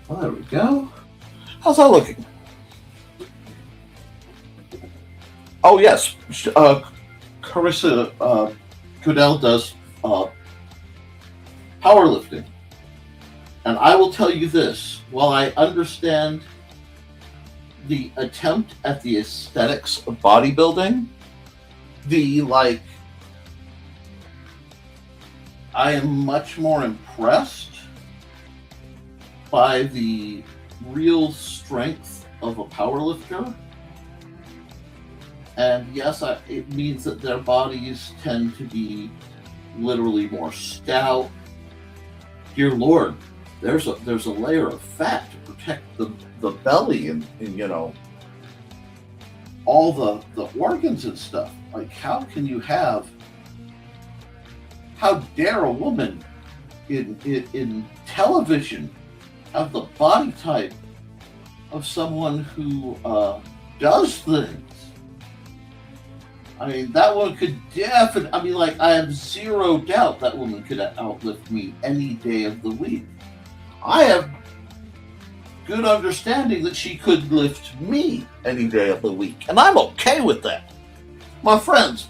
Well, there we go. How's that looking? Oh yes, Carissa Koepp does powerlifting, and I will tell you this: while I understand the attempt at the aesthetics of bodybuilding, I am much more impressed by the real strength of a powerlifter. And yes, it means that their bodies tend to be literally more stout. Dear Lord, there's a layer of fat to protect the belly and all the organs and stuff. Like, how dare a woman in television have the body type of someone who does things? I mean, that one could definitely, I have zero doubt that woman could outlift me any day of the week. I have good understanding that she could lift me any day of the week, and I'm okay with that. My friends,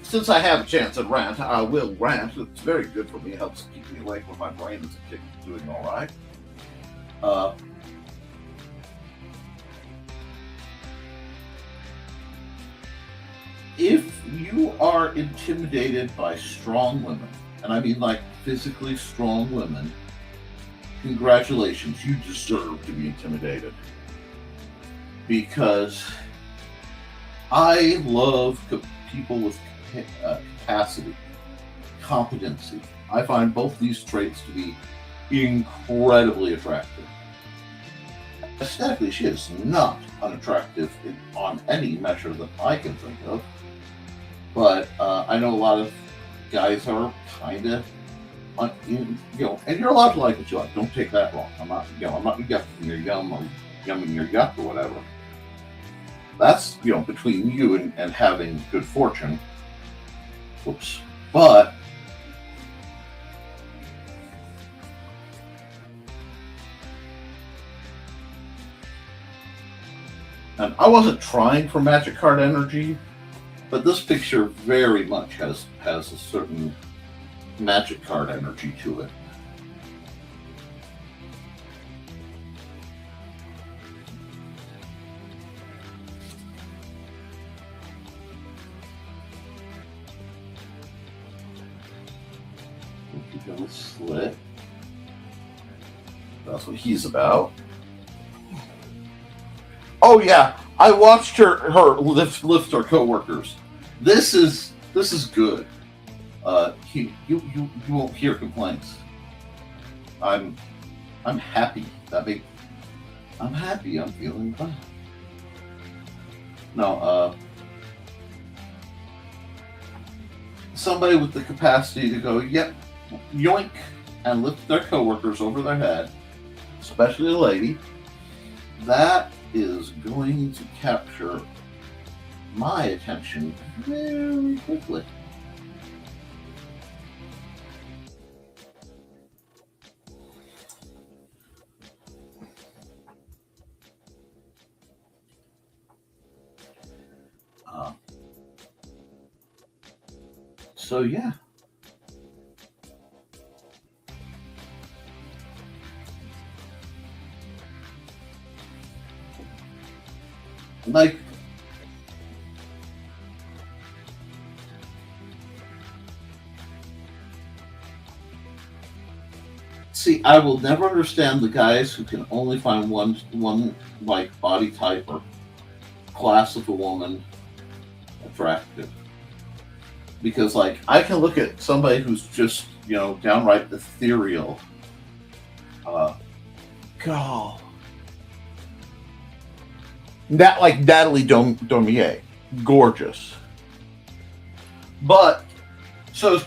since I have a chance to rant, I will rant. It's very good for me. It helps keep me awake when my brain is doing all right. If you are intimidated by strong women, and I mean like physically strong women, congratulations, you deserve to be intimidated. Because I love people with capacity, competency. I find both these traits to be incredibly attractive. Aesthetically, she is not unattractive on any measure that I can think of. But I know a lot of guys are kind of, and you're allowed to like what you like. Don't take that wrong. I'm not yucking your yum or yumming your yuck or whatever. That's, between you and having good fortune. Oops. But and I wasn't trying for magic card energy, but this picture very much has a certain magic card energy to it. We'll keep him slick. That's what he's about. Oh yeah, I watched her lift her coworkers. This is good. You won't hear complaints. I'm happy. I'm happy. I'm feeling fine. No, somebody with the capacity to go, yep, yoink, and lift their coworkers over their head, especially a lady, that is going to capture my attention very quickly. So yeah. Like, see, I will never understand the guys who can only find one like body type or class of a woman attractive. Because, like, I can look at somebody who's just, downright ethereal. God. That, like, Natalie Dormier. Gorgeous. But, so is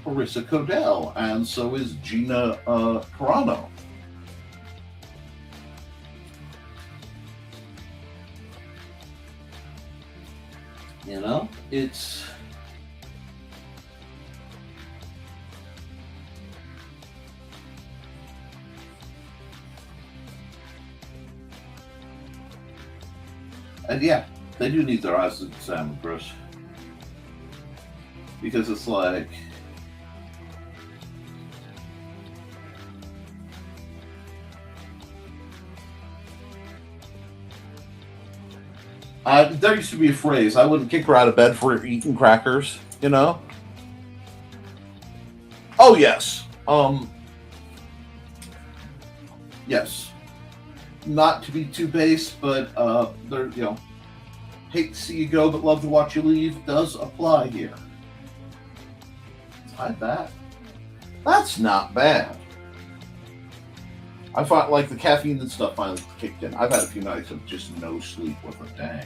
Carissa Codell, and so is Gina Carano. It's... And yeah, they do need their eyes examined, Chris. Because it's like... there used to be a phrase, I wouldn't kick her out of bed for eating crackers, Oh, yes. Yes. Not to be too base, but there, hate to see you go, but love to watch you leave does apply here. Hide that. That's not bad. I thought like the caffeine and stuff finally kicked in. I've had a few nights of just no sleep with a dang.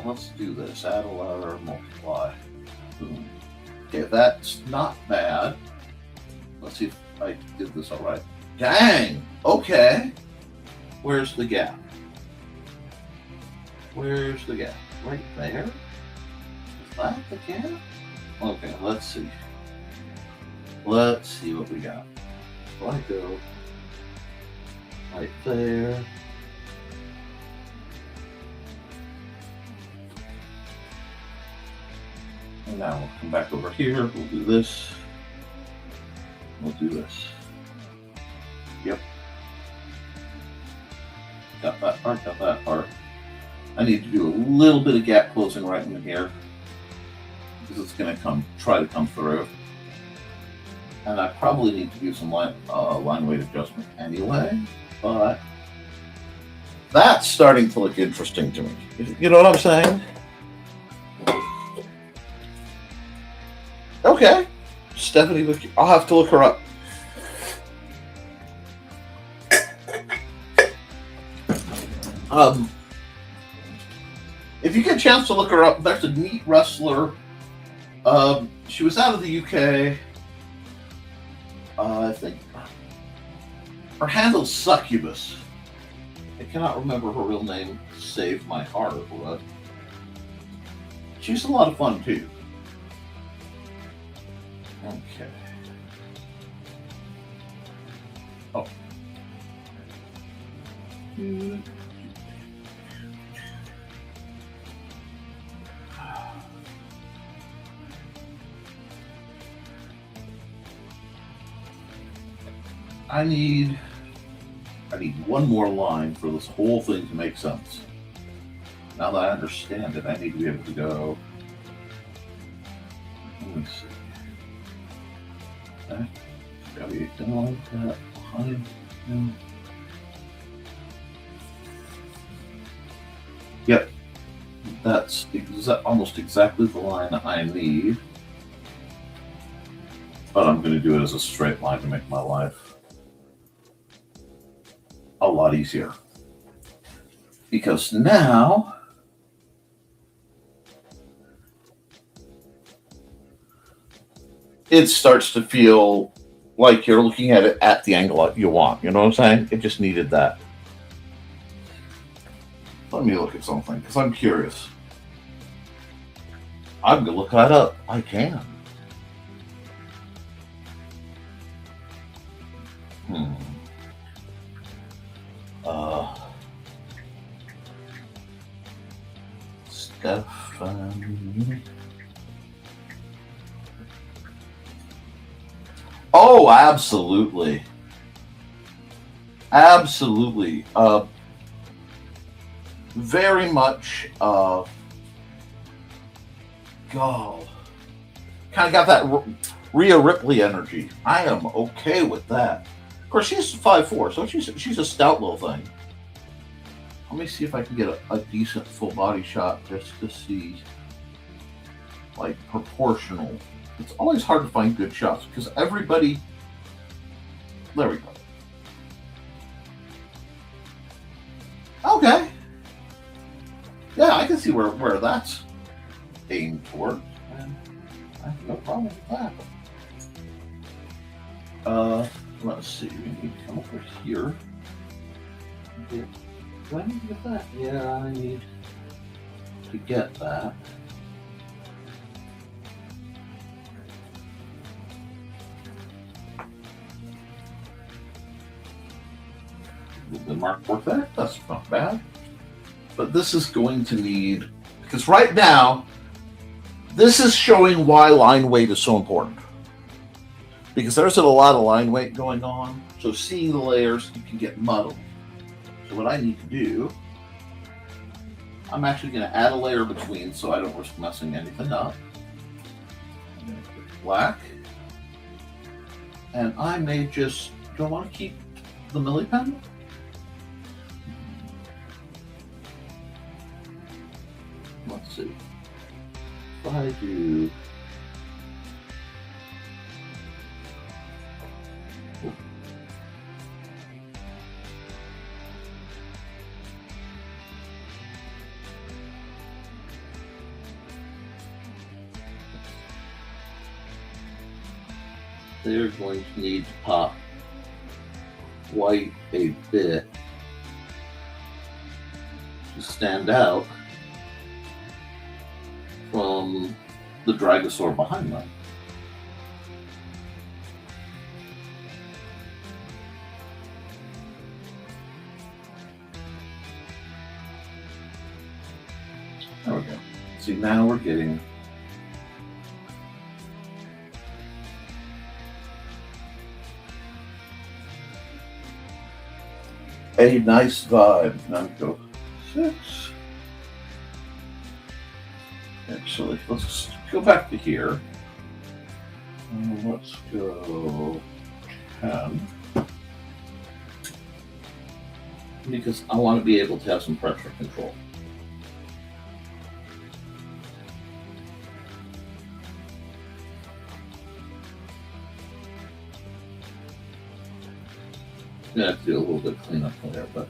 Let's do this. Add a letter, multiply. Boom. Okay, that's not bad. Let's see if I did this all right. Dang! Okay. Where's the gap? Where's the gap? Right there? Is that the gap? Okay, let's see. Let's see what we got. So I go right there. And now we'll come back over here. We'll do this. We'll do this. Yep. Got that part, got that part. I need to do a little bit of gap closing right in here because it's going to try to come through. And I probably need to do some line weight adjustment anyway, but that's starting to look interesting to me. You know what I'm saying? Okay. Stephanie, I'll have to look her up. If you get a chance to look her up, there's a neat wrestler. She was out of the UK. I think her handle's Succubus. I cannot remember her real name. Save my heart, but she's a lot of fun too. Okay. Oh. I need one more line for this whole thing to make sense. Now that I understand it, I need to be able to go. Let me see. Okay. Gotta get down like that behind him. Yep. That's almost exactly the line I need. But I'm going to do it as a straight line to make my life a lot easier. Because now it starts to feel like you're looking at it at the angle you want. You know what I'm saying? It just needed that. Let me look at something because I'm curious. I'm going to look that up. I can. Stephanie. Oh, absolutely. Absolutely. Very much, God. Kind of got that Rhea Ripley energy. I am okay with that. Of course, she's 5'4", so she's a stout little thing. Let me see if I can get a decent full body shot just to see, like, proportional. It's always hard to find good shots because everybody. There we go. Okay. Yeah, I can see where that's aimed toward. And I have no problem with that. Let's see. We need to come over here. Do I need to get that? Yeah, I need to get that. The mark work there. That's not bad. But this is going to need, because right now, this is showing why line weight is so important. Because there's a lot of line weight going on. So seeing the layers, you can get muddled. So what I need to do, I'm actually going to add a layer between so I don't risk messing anything up. I'm going to put black. And I may just, do I want to keep the milli pen? Let's see. If I do. They're going to need to pop white a bit to stand out from the Dragosaur behind them. There we go. See, now we're getting a nice vibe. Now we go 6. Actually, let's go back to here. Let's go 10. Because I want to be able to have some pressure control. I'm going to have to do a little bit of cleanup there, but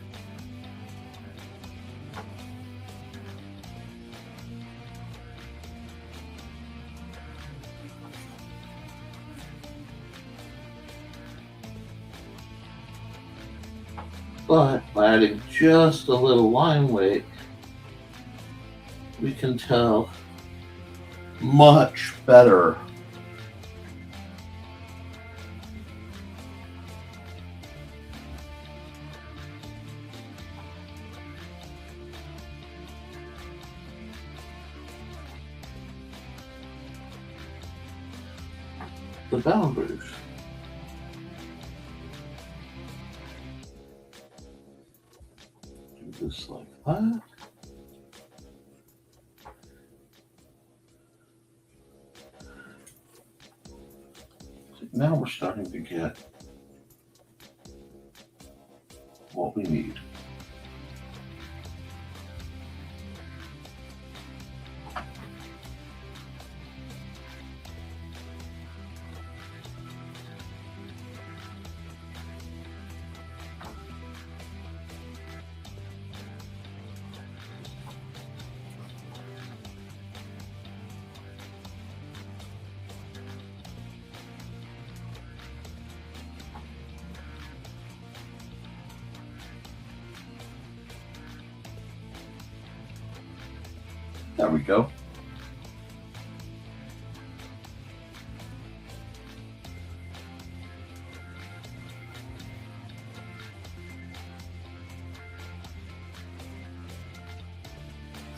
by adding just a little line weight, we can tell much better the boundaries. Do this like that. Now we're starting to get what we need. There we go.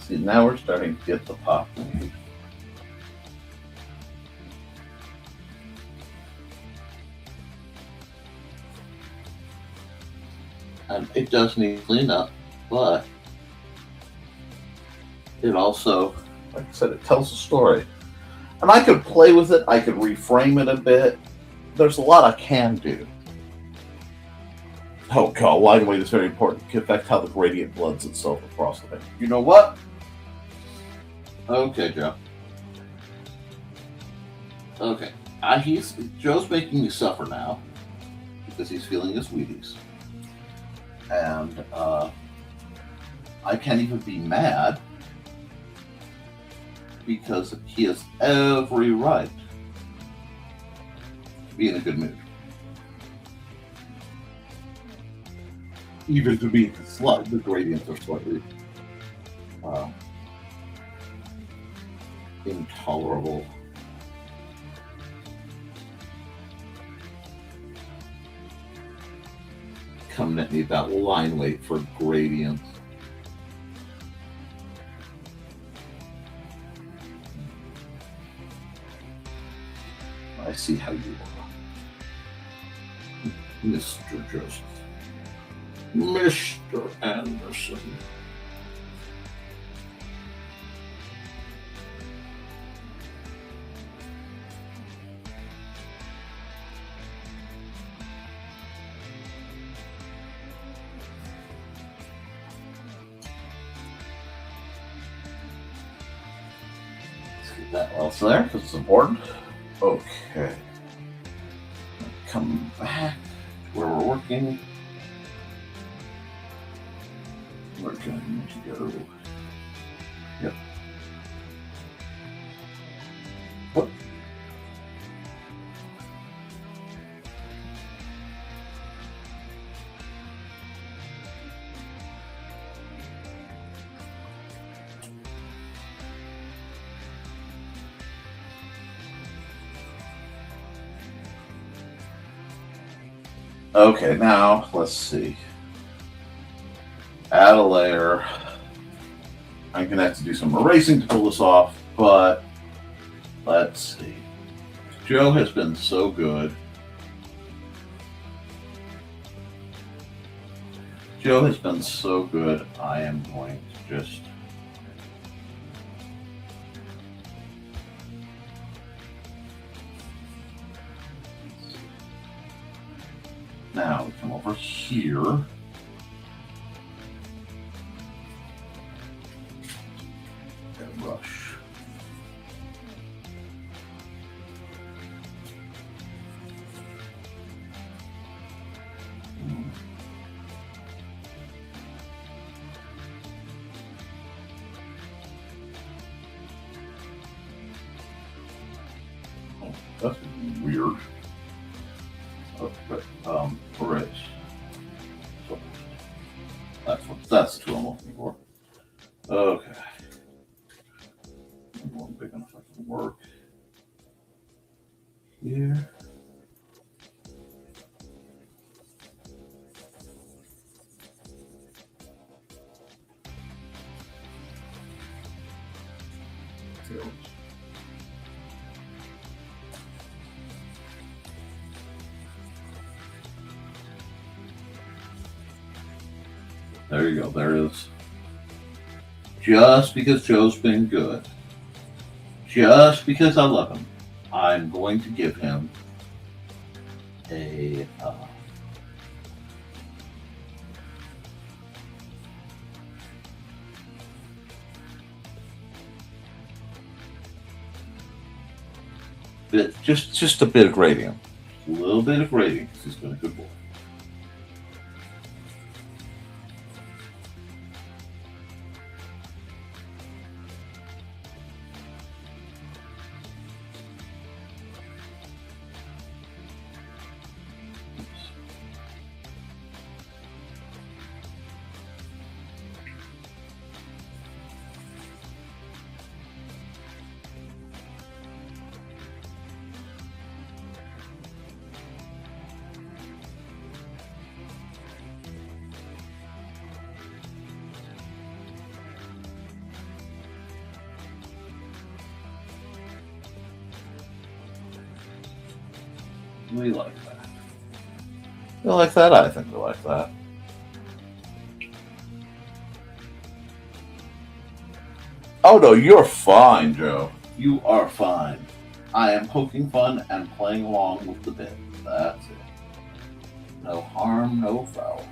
See, now we're starting to get the pop we need. And it does need cleanup, but it also, like I said, it tells a story. And I could play with it, I could reframe it a bit. There's a lot I can do. Oh god, line weight is very important to affect how the gradient blends itself across the thing. You know what? Okay, Joe. Okay. Joe's making me suffer now because he's feeling his Wheaties. And I can't even be mad because he has every right to be in a good mood. Even to be slight, the gradients are slightly intolerable. Coming at me about line weight for gradients. I see how you are, Mr. Joseph. Mr. Anderson. Let's get that else there because it's important. Okay. Come back to where we're working. We're going to go. Yep. Whoop. Okay, now let's see. Add a layer. I'm gonna have to do some erasing to pull this off, but let's see. Joe has been so good. Joe has been so good. I am going to just now we come over here. Brush. Oh, that's weird. Okay, right. So that's what I'm looking for. Okay. One big enough I can work here. There you go. There it is. Just because Joe's been good. Just because I love him, I'm going to give him a bit, just a bit of gradient, a little bit of gradient. He's been a good boy. We like that. You like that? I think we like that. Oh no, you're fine, Joe. You are fine. I am poking fun and playing along with the bit. That's it. No harm, no foul.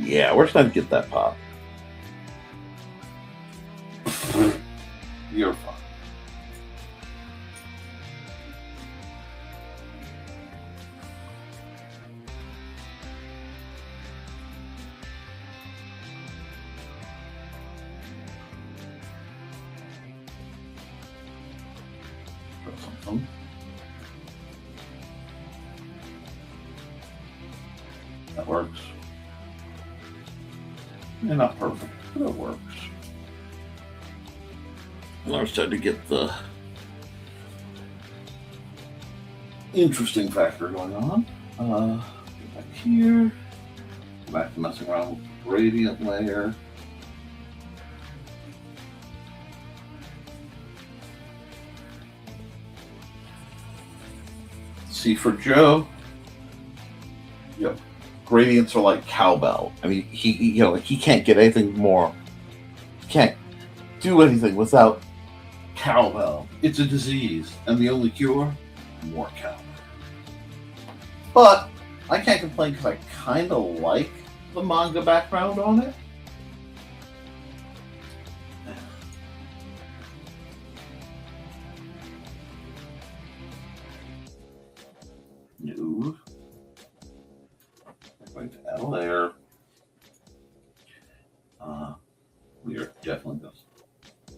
Yeah, we're trying to get that pop. You're fine. Something. That works. Yeah, not perfect, but it works. Now it's time to get the interesting factor going on. Get back here. Go back to messing around with the gradient layer. See, for Joe, yep. Gradients are like cowbell. I mean, he can't get anything more. He can't do anything without cowbell. It's a disease, and the only cure, more cowbell. But I can't complain because I kind of like the manga background on it. No. Going to add a layer. We are definitely going to.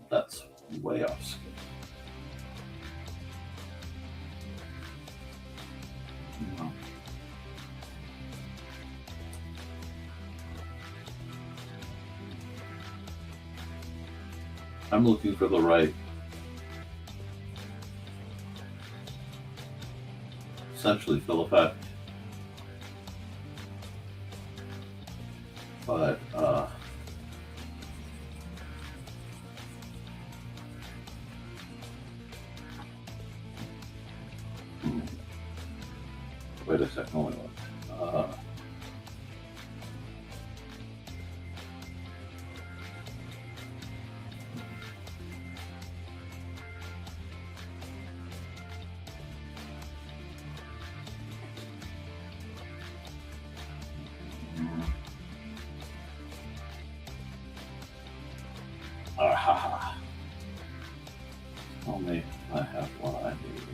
That's way off scale. No. I'm looking for the right. Essentially fill effect, but wait a second, wait. Ah, ha, ha. Tell me I have what I need.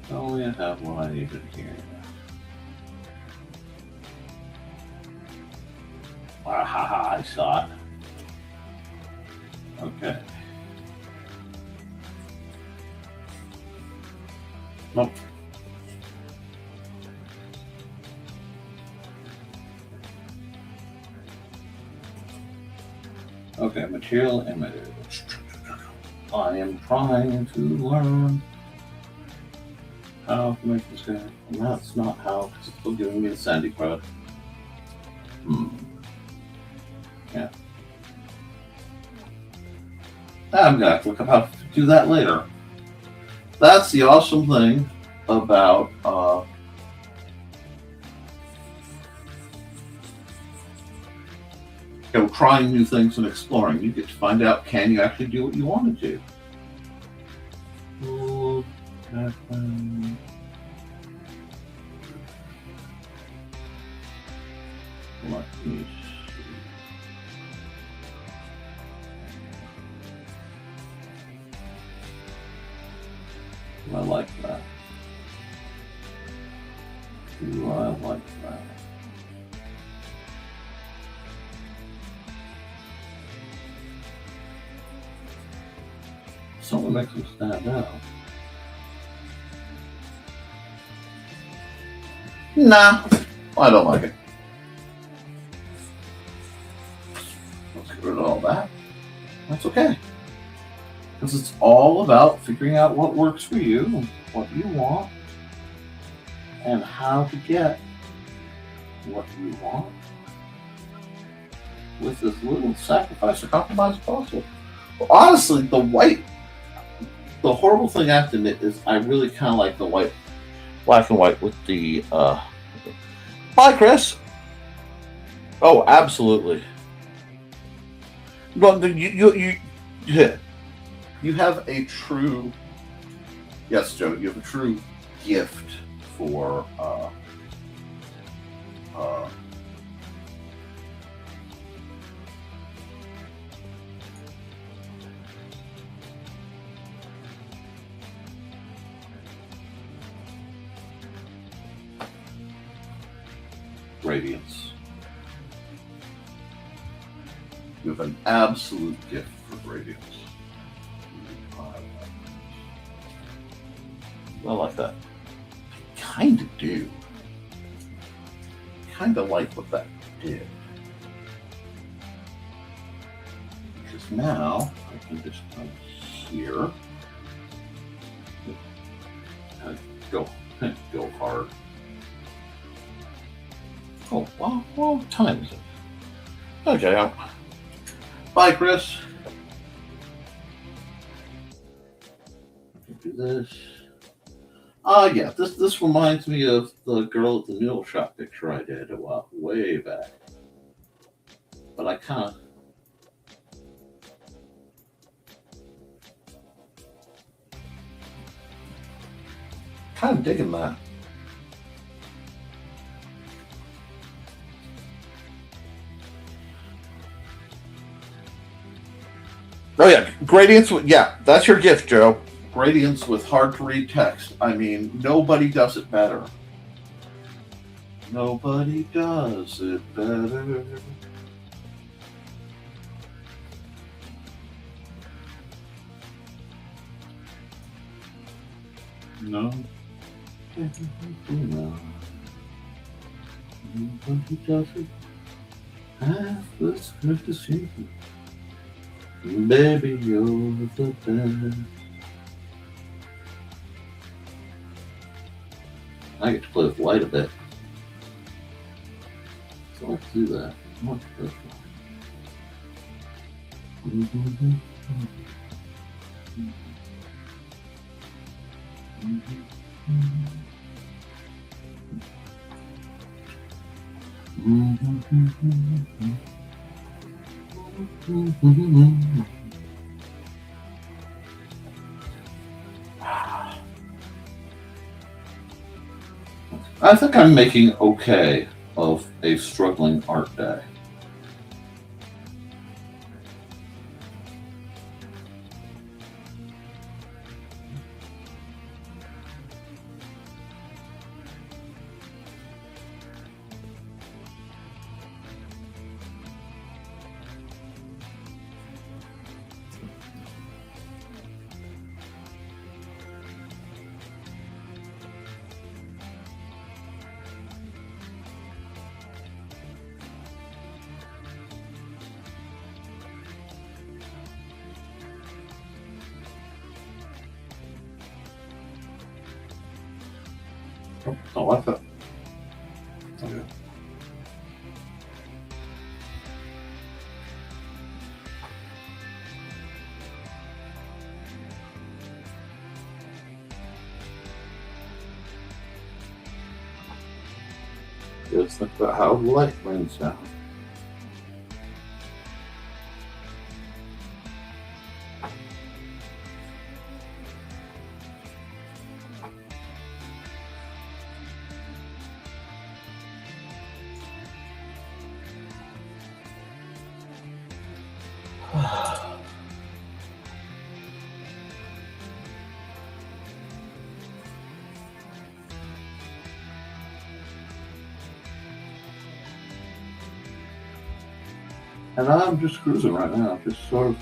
Tell me I have what I need in here. Ah, ha, ha, I saw it. Okay. Nope. Okay, material emitter. I am trying to learn how to make this guy. And that's not how, because it's still giving me the sandy crud. Yeah. I'm going to have to look up how to do that later. That's the awesome thing about trying new things and exploring. You get to find out, can you actually do what you want to do? Let me see. I like that. Do I like that? Something makes them stand out. Nah, I don't like it. Let's get rid of all that. That's okay. Because it's all about figuring out what works for you, what you want, and how to get what you want with as little sacrifice or compromise as possible. Well, honestly, the horrible thing after it is I really kind of like the white, black and white with the, Bye, Chris. Oh, absolutely. Well, you have a true, yes, Joe, you have a true gift for radiance. You have an absolute gift for radiance. I like that. I kind of do. Kind of like what that did. Because now I can just come here and go hard. Oh, well, what time is it? Okay, bye, Chris. Do this. Yeah, this reminds me of the girl at the noodle shop picture I did a while way back. But I kind of digging that. Oh yeah, gradients. Yeah, that's your gift, Joe. Gradients with hard-to-read text. I mean, nobody does it better. Nobody does it better. No. No. Nobody does it half as good as you. Baby, you're the best. I get to play with light a bit. So let's do that. Much better. I think I'm making okay of a struggling art day. Don't like that. Okay. Just think about how the light rains down. And I'm just cruising right now, just sort of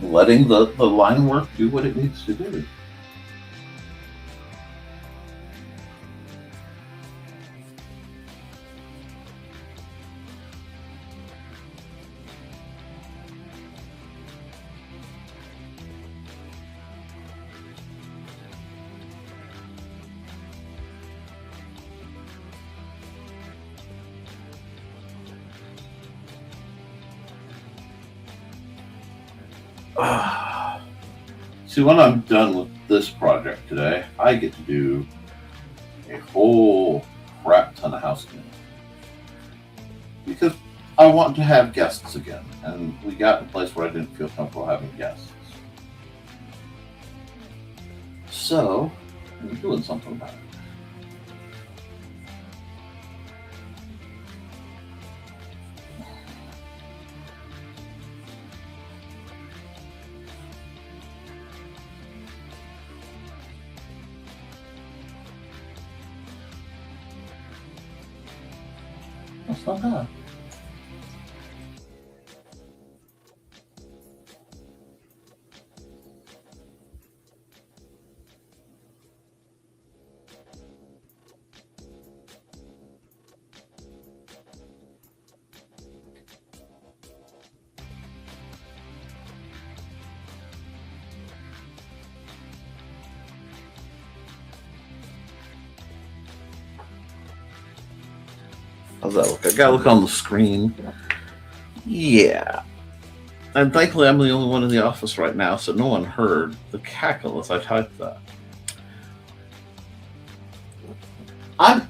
letting the line work do what it needs to do. See, when I'm done with this project today, I get to do a whole crap ton of house cleaning. Because I want to have guests again, and we got in a place where I didn't feel comfortable having guests. So, I'm doing something about it. That's not bad. How's that look? I gotta look on the screen. Yeah. And thankfully I'm the only one in the office right now, so no one heard the cackle as I typed that. I'm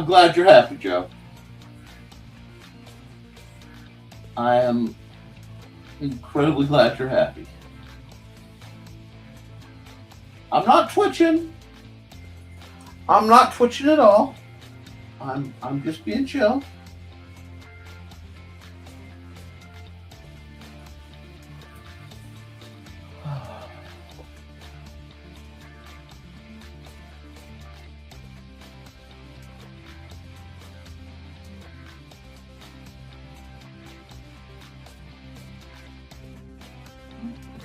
glad you're happy, Joe. I am incredibly glad you're happy. I'm not twitching. I'm not twitching at all. I'm just being chill.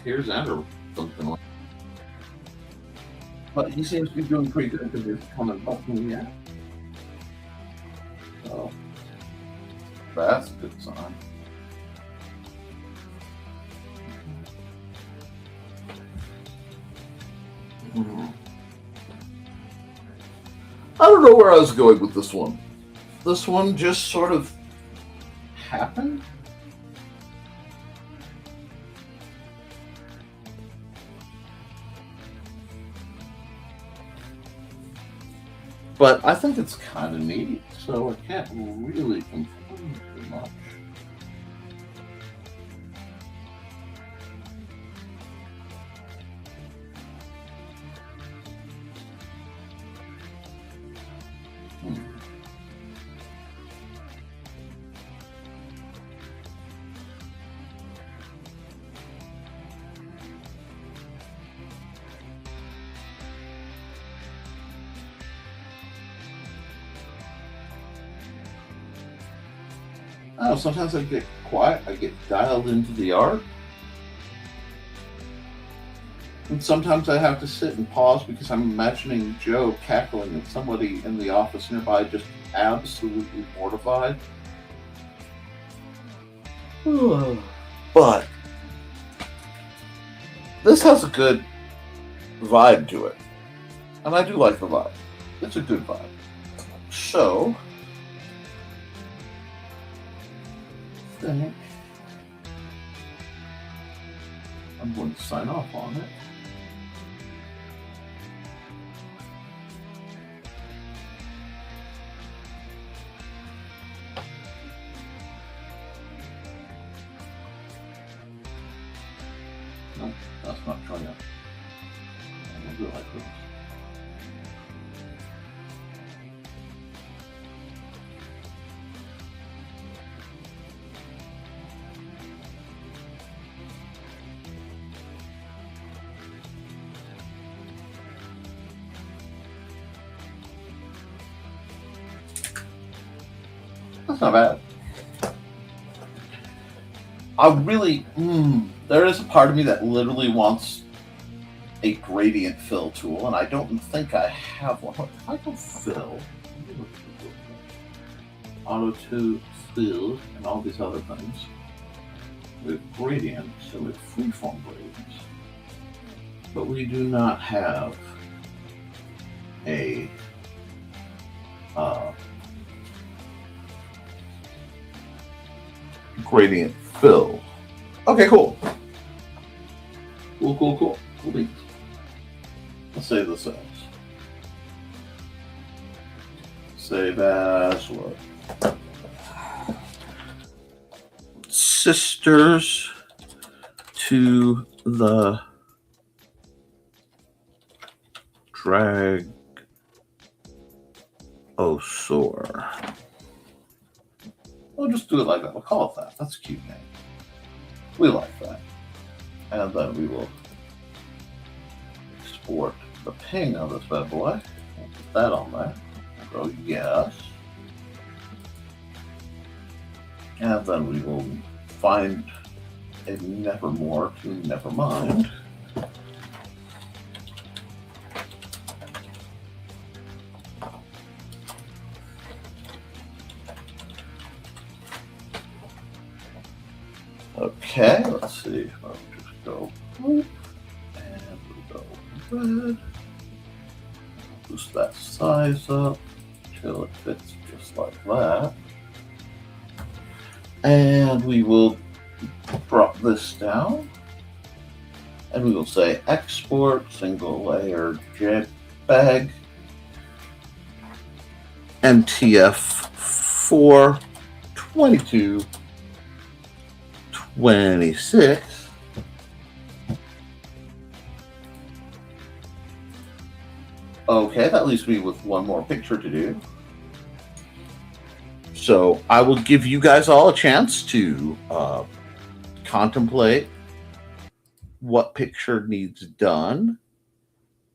Here's Andrew, something like. But he seems to be doing pretty good because he's coming helping me out. So that's a good sign. I don't know where I was going with this one. This one just sort of happened. But I think it's kind of neat, so I can't really complain too much. Oh, sometimes I get quiet, I get dialed into the art. And sometimes I have to sit and pause because I'm imagining Joe cackling at somebody in the office nearby, just absolutely mortified. But this has a good vibe to it. And I do like the vibe. It's a good vibe. So, I think I'm going to sign off on it. No, that's not showing up. We'll do it like this. That's not bad. I really, there is a part of me that literally wants a gradient fill tool, and I don't think I have one. I can fill, auto to fill, and all these other things with gradients and with freeform gradients, but we do not have a gradient fill. Okay, cool. Cool beans. Let's save this as. Save as what? Sisters to the Dragosaur. We'll just do it like that. We'll call it that. That's a cute name. We like that. And then we will export the ping of this bad boy. We'll put that on there. Go yes. And then we will find a Nevermore to Nevermind. Okay, let's see. I'll just go and we'll go red. Boost that size up till it fits just like that. And we will drop this down. And we will say export single layer JPEG NTF 422 26. Okay, that leaves me with one more picture to do. So I will give you guys all a chance to contemplate what picture needs done.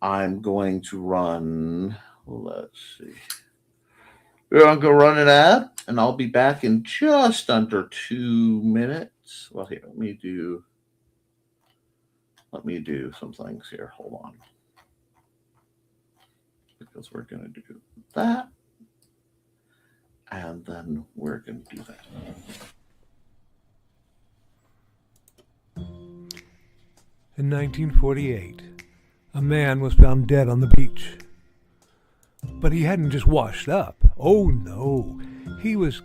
I'm going to run, let's see. We're going to go run an ad, and I'll be back in just under 2 minutes. Well, here, let me do some things here. Hold on. Because we're going to do that. And then we're going to do that. In 1948, a man was found dead on the beach. But he hadn't just washed up. Oh no, he was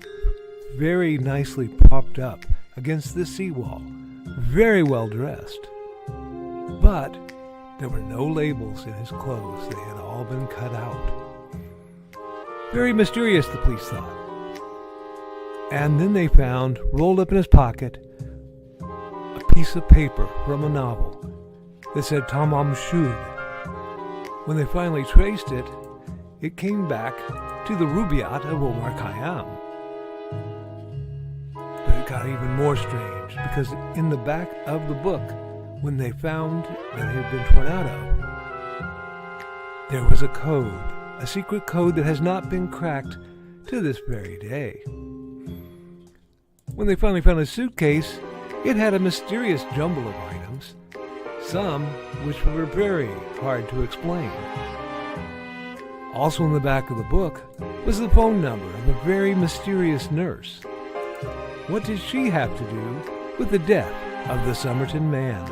very nicely propped up against the seawall, very well dressed. But there were no labels in his clothes. They had all been cut out. Very mysterious, the police thought. And then they found, rolled up in his pocket, a piece of paper from a novel that said Tamam Shud. When they finally traced it, it came back to the Rubaiyat of Omar Khayyam. But it got even more strange, because in the back of the book, when they found that it had been torn out of, there was a code, a secret code that has not been cracked to this very day. When they finally found a suitcase, it had a mysterious jumble of items, some which were very hard to explain. Also in the back of the book was the phone number of a very mysterious nurse. what does she have to do with the death of the Somerton man?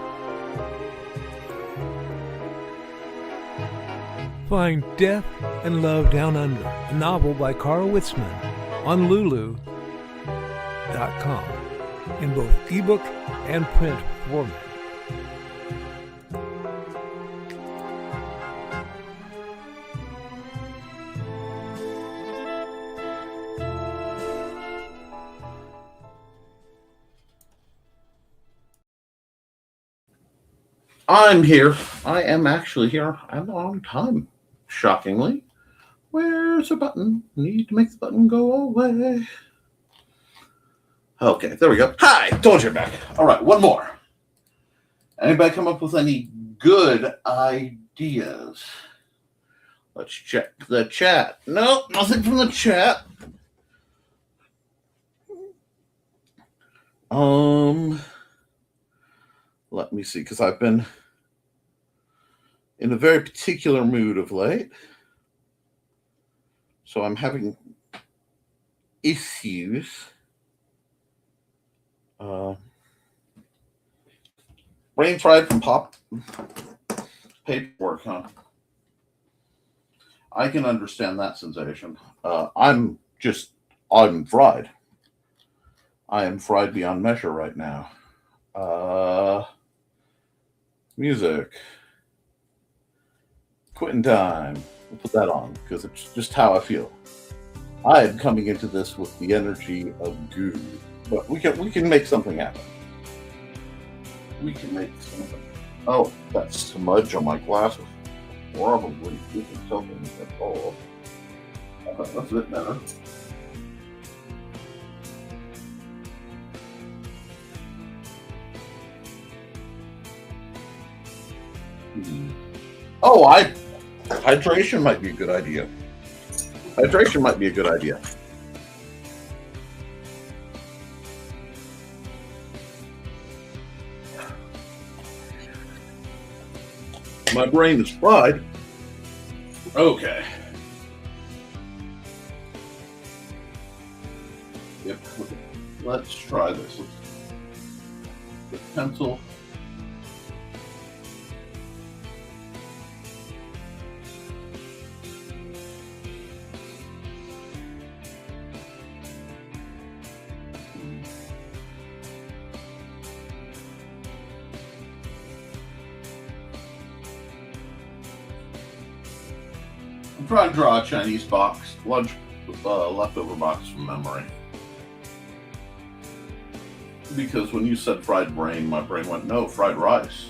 Find Death and Love Down Under, a novel by Carl Witzman, on Lulu.com in both ebook and print format. I'm here. I am actually here. I'm on time, shockingly. Where's the button? Need to make the button go away. Okay, there we go. Hi, told you back. All right, one more. Anybody come up with any good ideas? Let's check the chat. Nope, nothing from the chat. Let me see, because I've been in a very particular mood of late. So I'm having issues. Brain fried from pop paperwork, huh? I can understand that sensation. I'm fried. I am fried beyond measure right now. Music. Quitting time. We'll put that on because it's just how I feel. I am coming into this with the energy of goo, but we can make something happen. We can make something. Oh, that smudge on my glasses. Probably you can tell me that. Oh, that's a bit better. Oh, hydration might be a good idea. Hydration might be a good idea. My brain is fried. Okay. Yep. Let's try this. Let's get pencil. I'm trying to draw a Chinese box, leftover box from memory. Because when you said fried brain, my brain went, no, fried rice.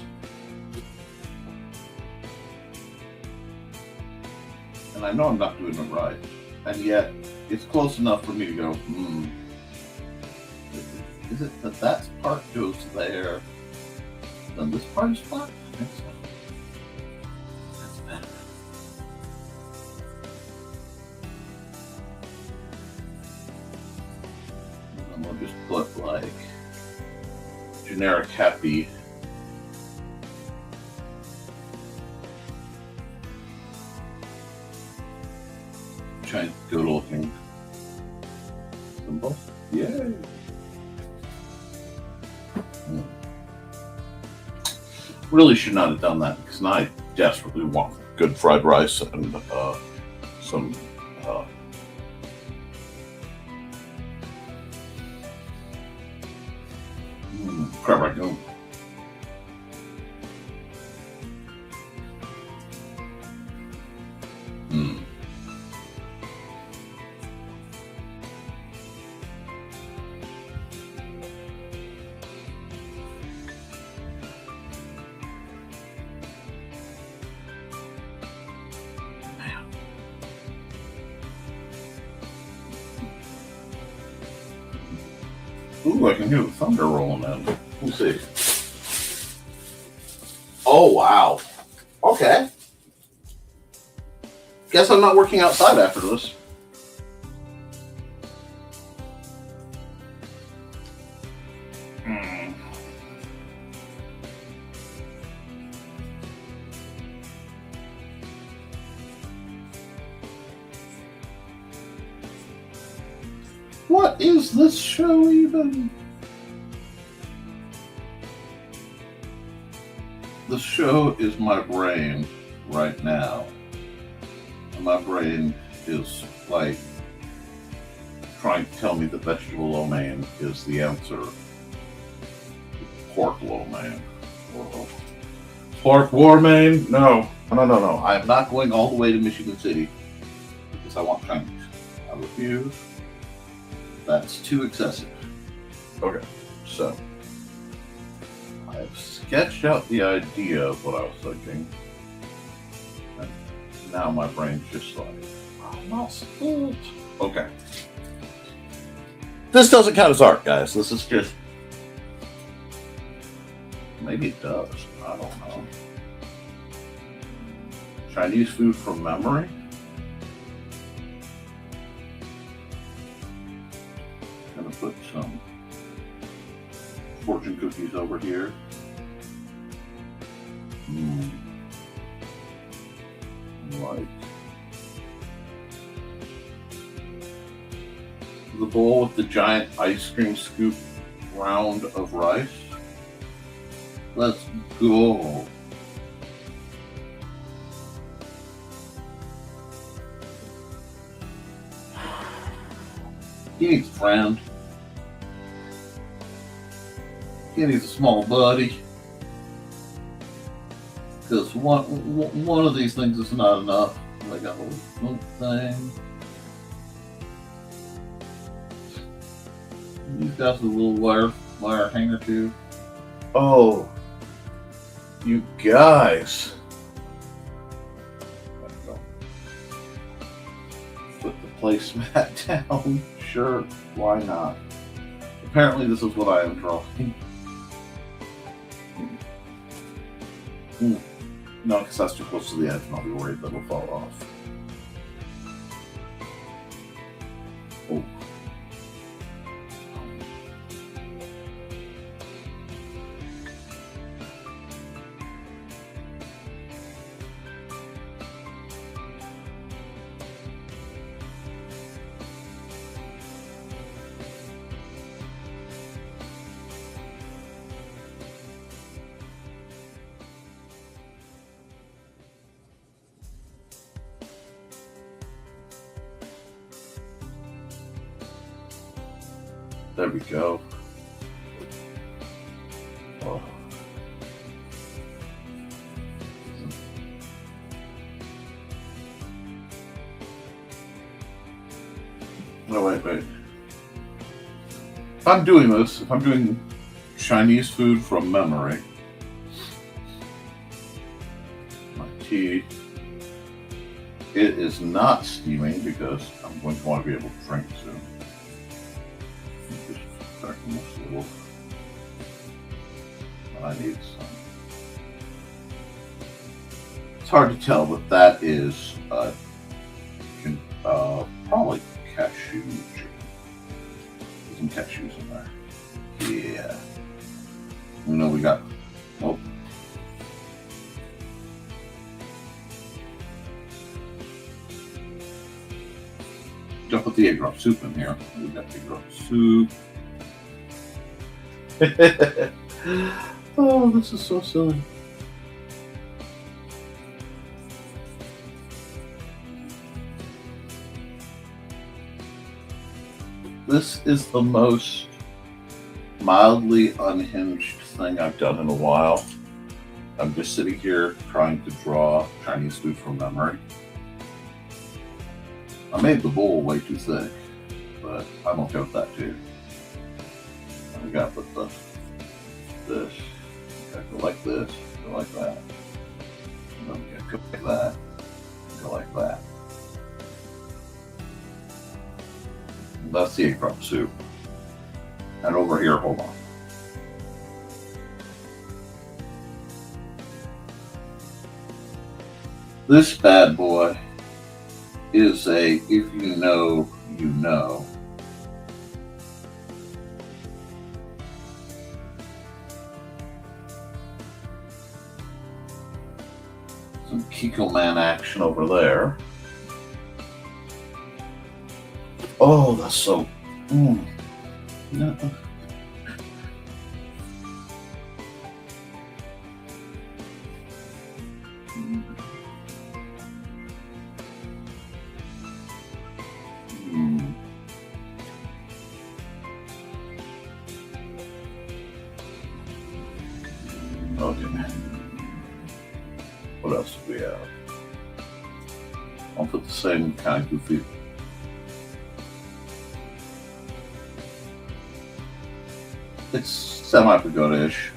And I know I'm not doing it right. And yet, it's close enough for me to go, Is it that part goes there, then this part is flat? I think so. That's better. And we'll just put like generic happy. Giant good looking symbol. Yay! Really should not have done that because now I desperately want good fried rice and some crab rangoon. Ooh, I can hear the thunder rolling in. Let's see. Oh, wow. Okay. Guess I'm not working outside after this. What What is this show even? The show is my brain right now. And my brain is like trying to tell me that vegetable lo mein is the answer. Pork lo mein. Pork war mein? No. I am not going all the way to Michigan City because I want Chinese. I refuse. That's too excessive. Okay, so I've sketched out the idea of what I was thinking. And now my brain's just like, okay. This doesn't count as art, guys. This is just... Maybe it does. I don't know. Chinese food from memory? Gonna put some fortune cookies over here. Like the bowl with the giant ice cream scoop round of rice. Let's go. He needs a friend. He needs a small buddy. Because one of these things is not enough. I got a little thing. He's got a little wire hanger too. Oh, you guys. Put the placemat down. Sure, why not? Apparently this is what I am drawing. No, because that's too close to the edge and I'll be worried that it'll fall off. Oh. There we go. Oh. No, wait. If I'm doing this, if I'm doing Chinese food from memory, my tea, it is not steaming because I'm going to want to be able to drink soon. I need some. It's hard to tell, but that is probably cashew chicken. There's some cashews in there. Yeah. We know we got. Oh. Don't put the egg drop soup in here. We got egg drop soup. Oh, this is so silly. This is the most mildly unhinged thing I've done in a while. I'm just sitting here trying to draw Chinese food from memory. I made the bowl way too thick, but I'm okay with that too. I gotta put this. Gotta go like this. Go like that. And then we gotta go like that. Go like that. And that's the egg drop soup. And over here, hold on. This bad boy is a if you know, you know. Some Kiko Man action over there. Oh, that's so... No. Okay. What else do we have? I'll put the same kind of goofy. It's semi-pagoda-ish.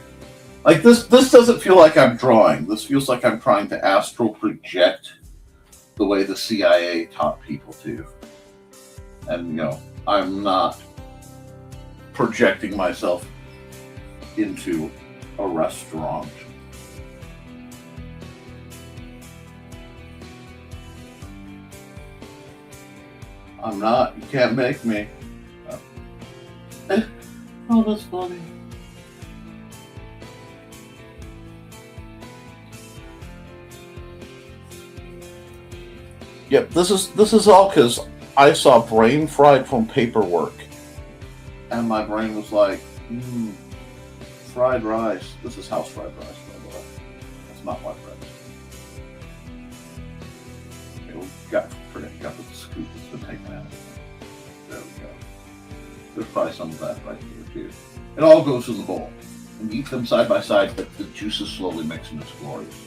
Like this doesn't feel like I'm drawing. This feels like I'm trying to astral project the way the CIA taught people to. And, you know, I'm not projecting myself into a restaurant. I'm not. You can't make me. Oh, that's funny. Yep, this is all because I saw brain fried from paperwork, and my brain was like, fried rice. This is house fried rice, by the way. That's not white rice. Okay, we got the scoop that's been taken out. There we go. There's probably some of that right here too. It all goes in the bowl, and you eat them side by side, but the juices slowly mix, and it's glorious.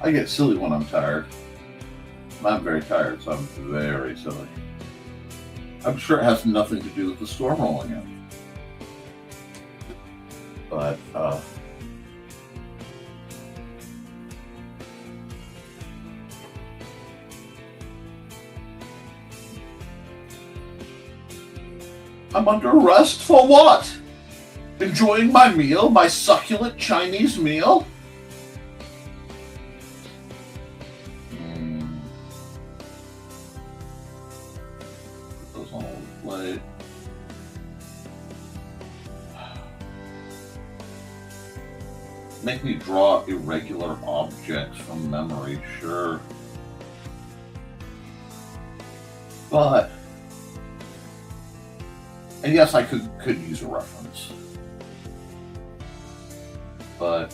I get silly when I'm tired. I'm very tired, so I'm very silly. I'm sure it has nothing to do with the storm rolling in. But, I'm under arrest for what? Enjoying my meal, my succulent Chinese meal? Put those on the plate. Make me draw irregular objects from memory, sure. But, and yes, I could use a reference. But,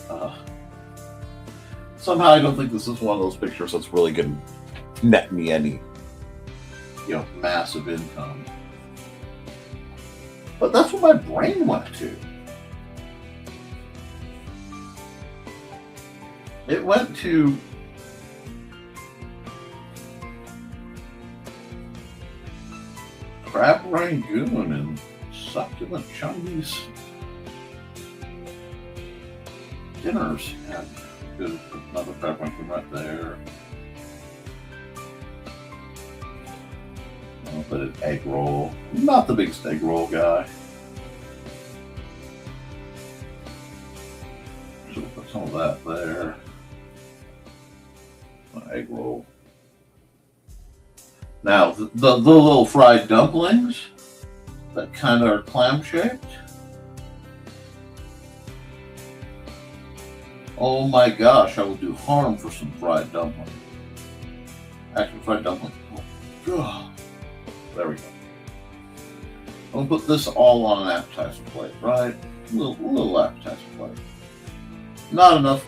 somehow I don't think this is one of those pictures that's really going to net me any, massive income. But that's what my brain went to. It went to crab rangoon and succulent Chinese dinners. And there's another crab rangoon right there. I'll put an egg roll. I'm not the biggest egg roll guy. So we'll put some of that there. An egg roll. Now, the little fried dumplings that kind of are clam-shaped. Oh my gosh, I will do harm for some fried dumplings. Actually, fried dumplings. Oh, there we go. I'll put this all on an appetizer plate, right? A little appetizer plate. Not enough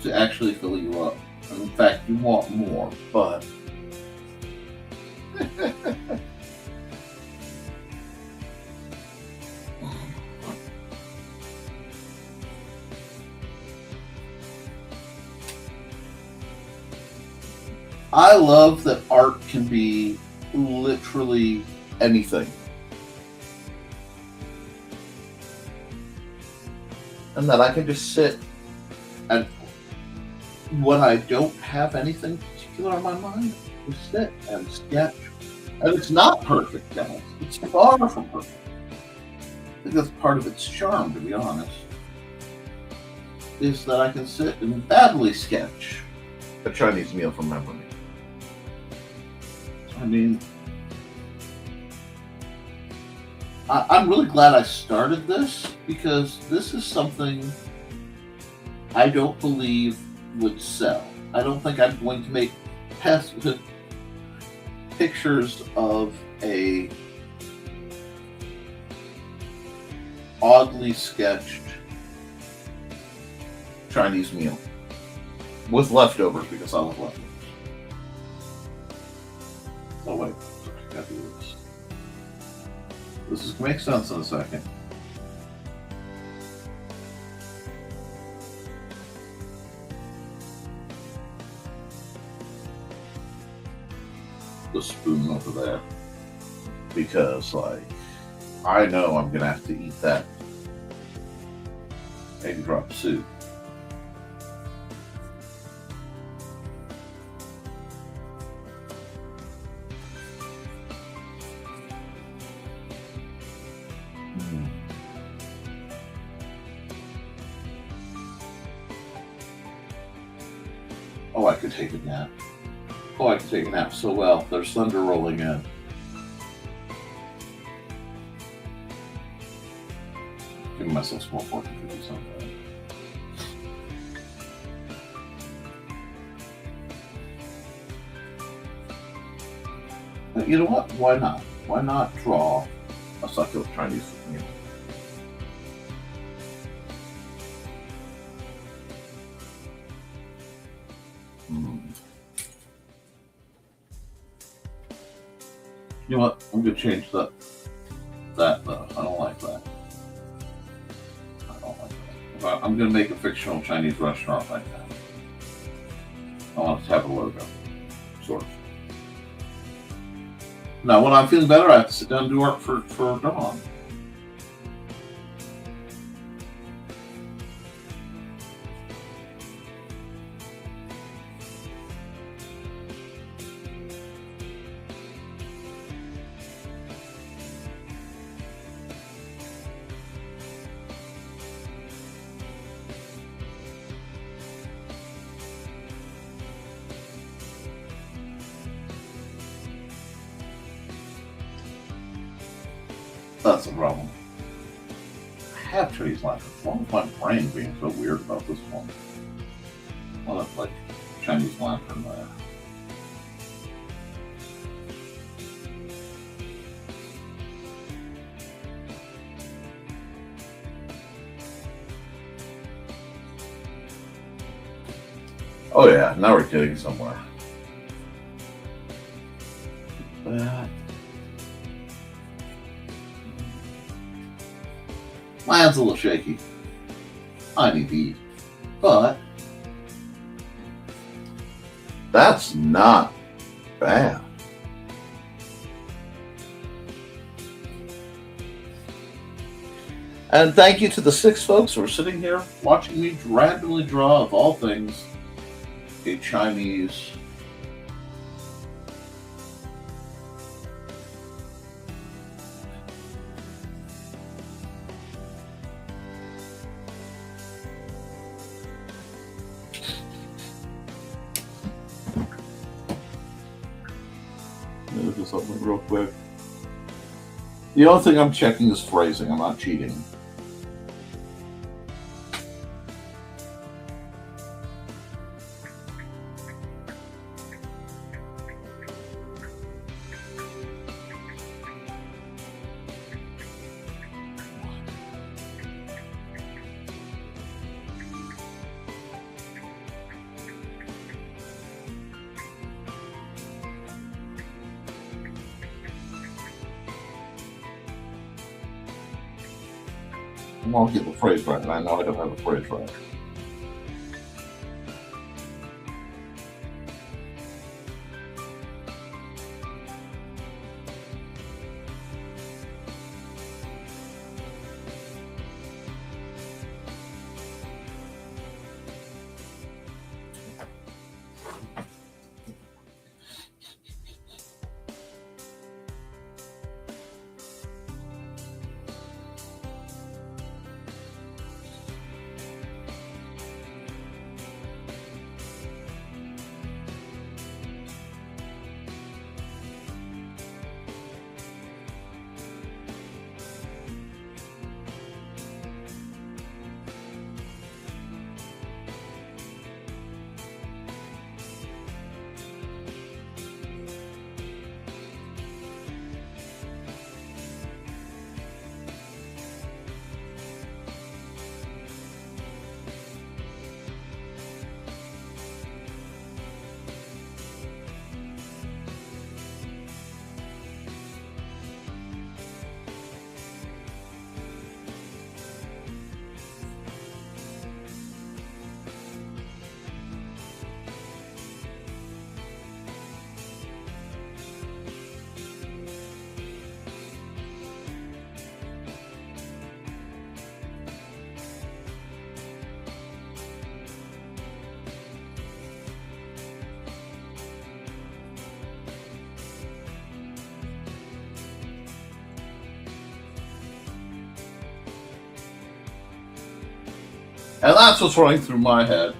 to actually fill you up. In fact, you want more, but I love that art can be literally anything. And that I can just sit and when I don't have anything particular on my mind, just sit and sketch. And it's not perfect, guys. It's far from perfect. I think that's part of its charm, to be honest. Is that I can sit and badly sketch a Chinese meal from memory. I mean, I'm really glad I started this because this is something I don't believe would sell. I don't think I'm going to make pictures of a oddly sketched Chinese meal with leftovers because I love leftovers. Oh wait, sorry, I gotta do this. This is gonna make sense in a second. The spoon over there because, like, I know I'm gonna have to eat that egg drop soup. Oh, I could take a nap. Oh, I could take a nap so well. There's thunder rolling in. Giving myself small fortune to do something. But you know what? Why not? Why not draw a succulent Chinese meal? You know what? I'm gonna change that though. I don't like that. I don't like that. I'm gonna make a fictional Chinese restaurant like that. I want it to have a logo, sort of. Now, when I'm feeling better, I have to sit down and do work for Dawn. That's the problem. I have Chinese lantern. As long as my brain being so weird about this one. Well, that's like Chinese lantern there. Oh yeah, now we're getting somewhere. My hand's a little shaky. I need to eat. But that's not bad. And thank you to the 6 folks who are sitting here watching me randomly draw, of all things, a Chinese do something real quick. The only thing I'm checking is phrasing. I'm not cheating. I want to get the phrase right, and I know I don't have the phrase right. And that's what's running through my head.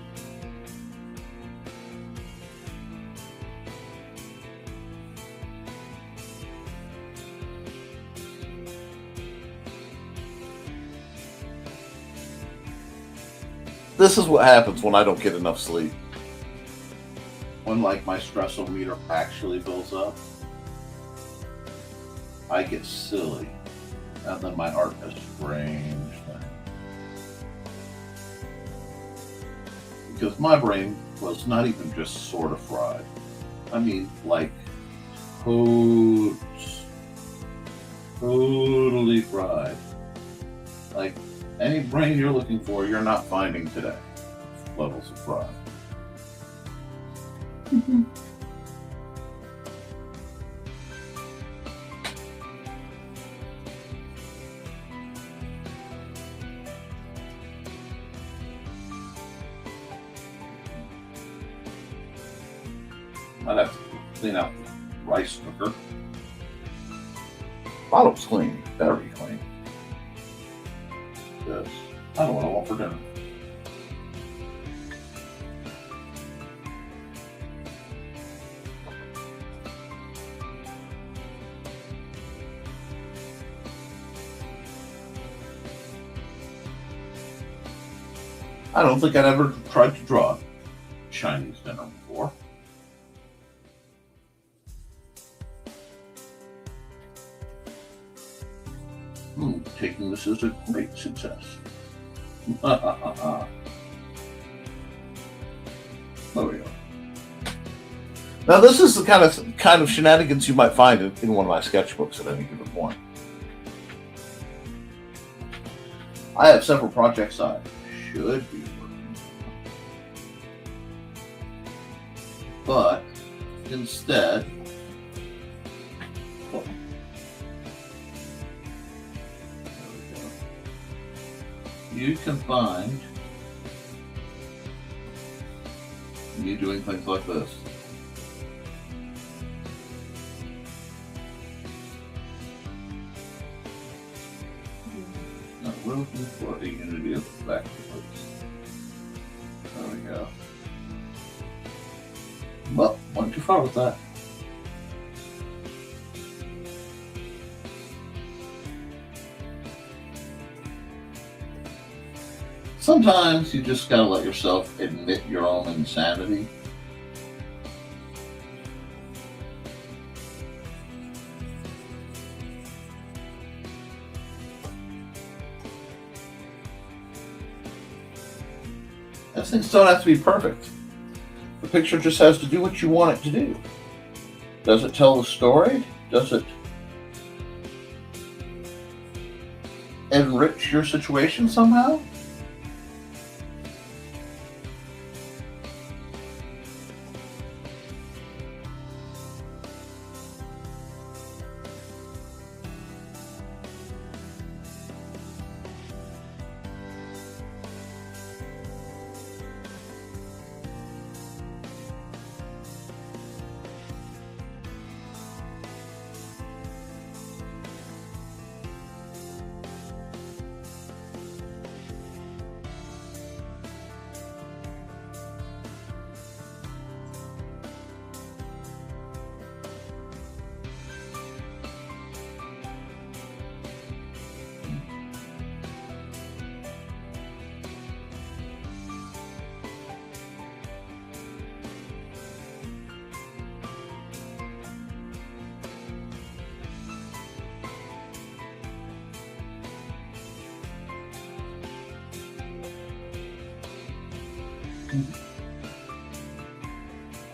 This is what happens when I don't get enough sleep. When, like, my stressometer actually builds up, I get silly. And then my heart does strange things. Because my brain was not even just sort of fried. I mean, like, totally fried. Like, any brain you're looking for, you're not finding today. Levels of fried. I'd have to clean out the rice cooker. Bottom's clean, very clean. Yes, I don't know what I want for dinner. I don't think I'd ever tried to draw Chinese dinner before. Taking this as a great success. There we go. Now this is the kind of shenanigans you might find in one of my sketchbooks at any given point. I have several projects I should be working on, but instead, you can find me doing things like this. Now we're looking for a unity of the back of There we go. Well, went too far with that. Sometimes you just gotta let yourself admit your own insanity. Those things don't have to be perfect. The picture just has to do what you want it to do. Does it tell the story? Does it enrich your situation somehow?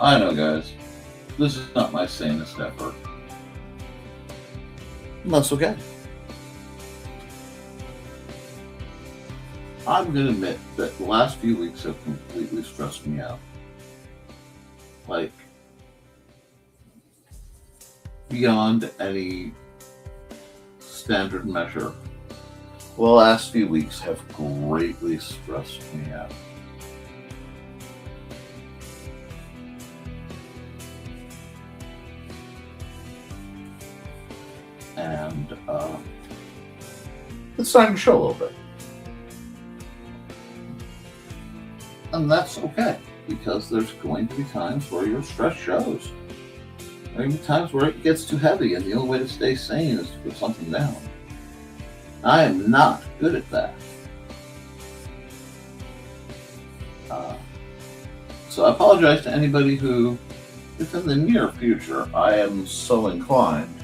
I know, guys. This is not my sanest effort. That's okay. I'm going to admit that the last few weeks have completely stressed me out. Like, beyond any standard measure. The last few weeks have greatly stressed me out. And it's starting to show a little bit. And that's okay, because there's going to be times where your stress shows. There are going to be times where it gets too heavy, and the only way to stay sane is to put something down. I am not good at that. So I apologize to anybody who, if in the near future I am so inclined,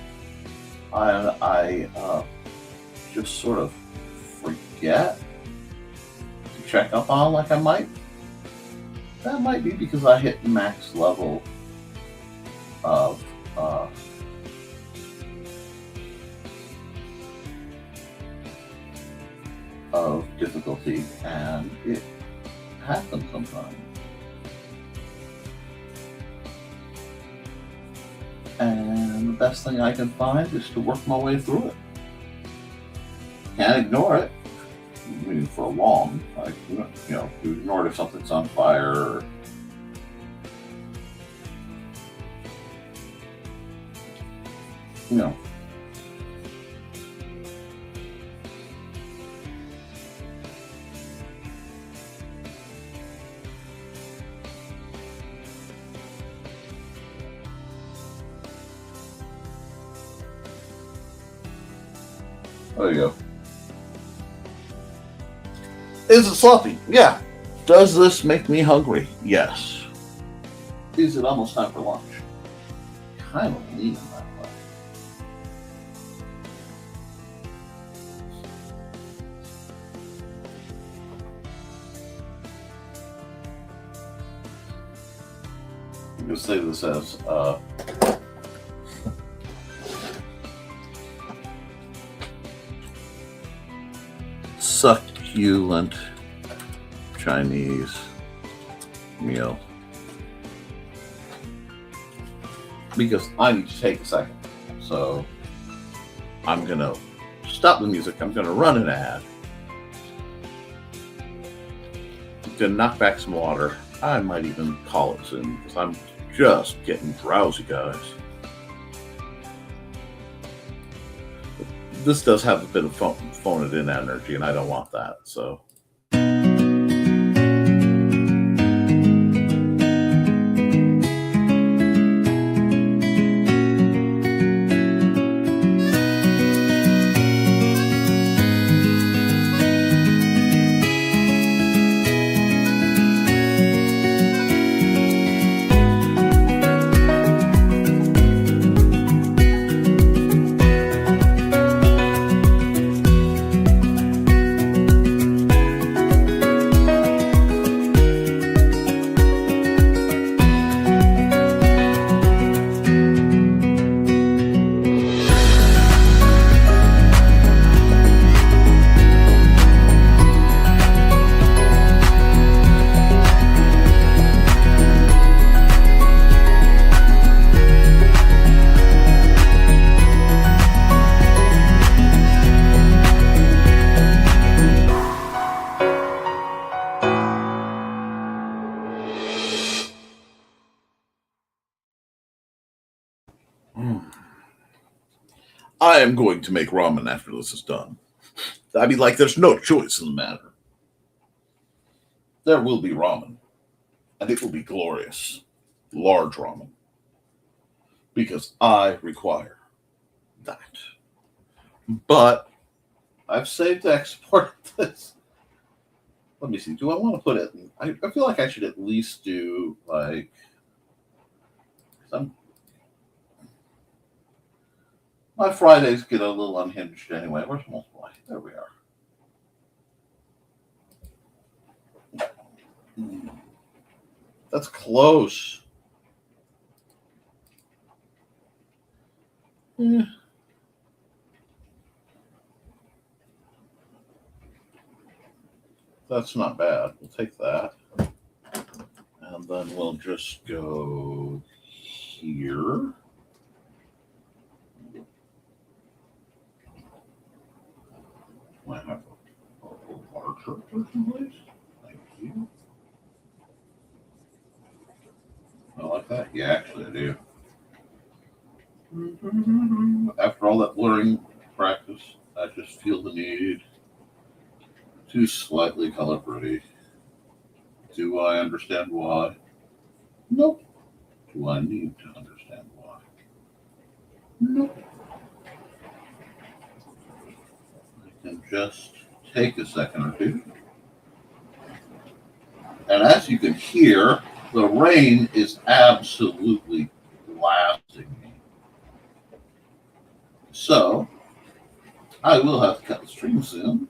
I just sort of forget to check up on like I might. That might be because I hit max level of difficulty, and it happens sometimes. And the best thing I can find is to work my way through it. Can't ignore it. I mean, for long, like, you ignore it if something's on fire. Or, There you go. Is it sloppy? Yeah. Does this make me hungry? Yes. Is it almost time for lunch? Kind of leaning that way. I'm going to say this as succulent Chinese meal, because I need to take a second. So I'm going to stop the music. I'm going to run an ad. I'm going to knock back some water. I might even call it soon because I'm just getting drowsy, guys. This does have a bit of phone it in energy, and I don't want that. So. I am going to make ramen after this is done. I mean, like, there's no choice in the matter. There will be ramen, and it will be glorious. Large ramen. Because I require that. But I've saved to export this. Let me see. Do I want to put it in? I feel like I should at least do, like, my Fridays get a little unhinged anyway. Where's multiply? There we are. That's close. Yeah. That's not bad. We'll take that. And then we'll just go here. Might have a larger version, please. Thank you. I like that. Yeah, actually, I do. After all that blurring practice, I just feel the need to slightly color pretty Do I understand why? Nope. Do I need to understand why? Nope. I can just take a second or two. And as you can hear, the rain is absolutely blasting me. So, I will have to cut the stream soon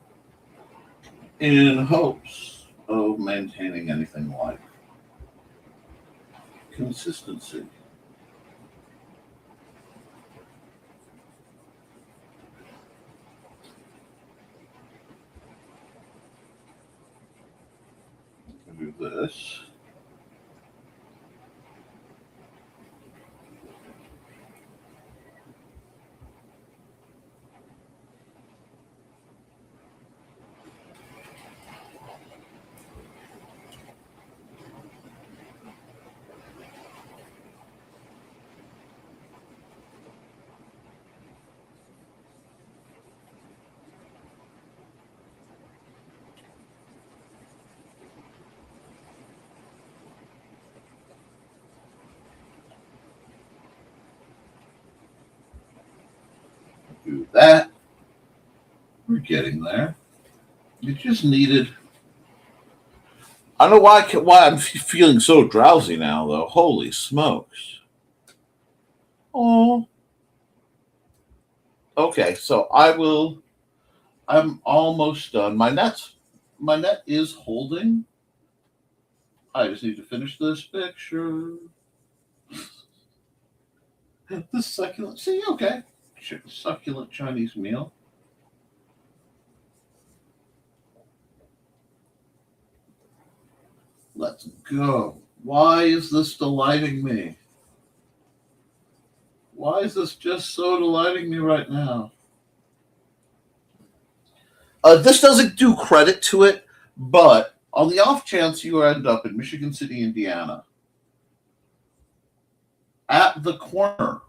in hopes of maintaining anything like consistency. Do this. Do that. We're getting there. You just needed. I don't know why I'm feeling so drowsy now, though. Holy smokes! Oh. Okay, so I'm almost done. My net is holding. I just need to finish this picture. The succulent. See, okay. Succulent Chinese meal. Let's go. Why is this delighting me? Why is this just so delighting me right now? This doesn't do credit to it, but on the off chance you end up in Michigan City, Indiana, at the corner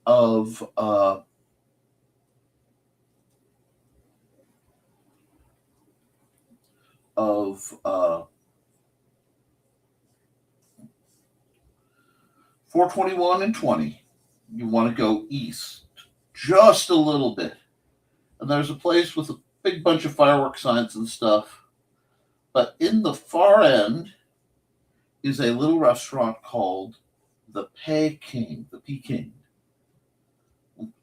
of 421 and 20, you want to go east just a little bit. And there's a place with a big bunch of fireworks signs and stuff. But in the far end is a little restaurant called the Peking.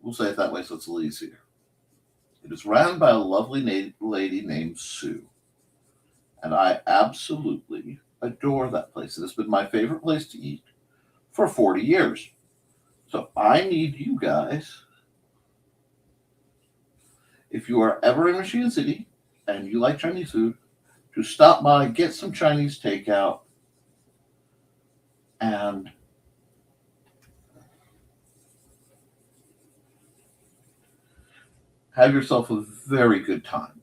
We'll say it that way so it's a little easier. It is run by a lovely lady named Sue. And I absolutely adore that place. It has been my favorite place to eat for 40 years. So I need you guys, if you are ever in Michigan City and you like Chinese food, to stop by, get some Chinese takeout, and have yourself a very good time.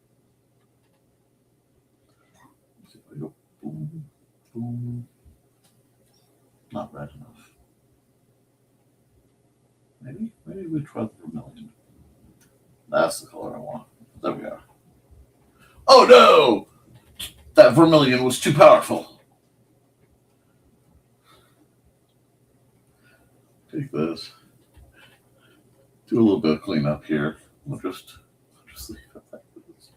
Boom, boom. Not red enough. Maybe we try the vermilion. That's the color I want. There we are. Oh no! That vermilion was too powerful. Take this. Do a little bit of cleanup here. We'll just leave it like this.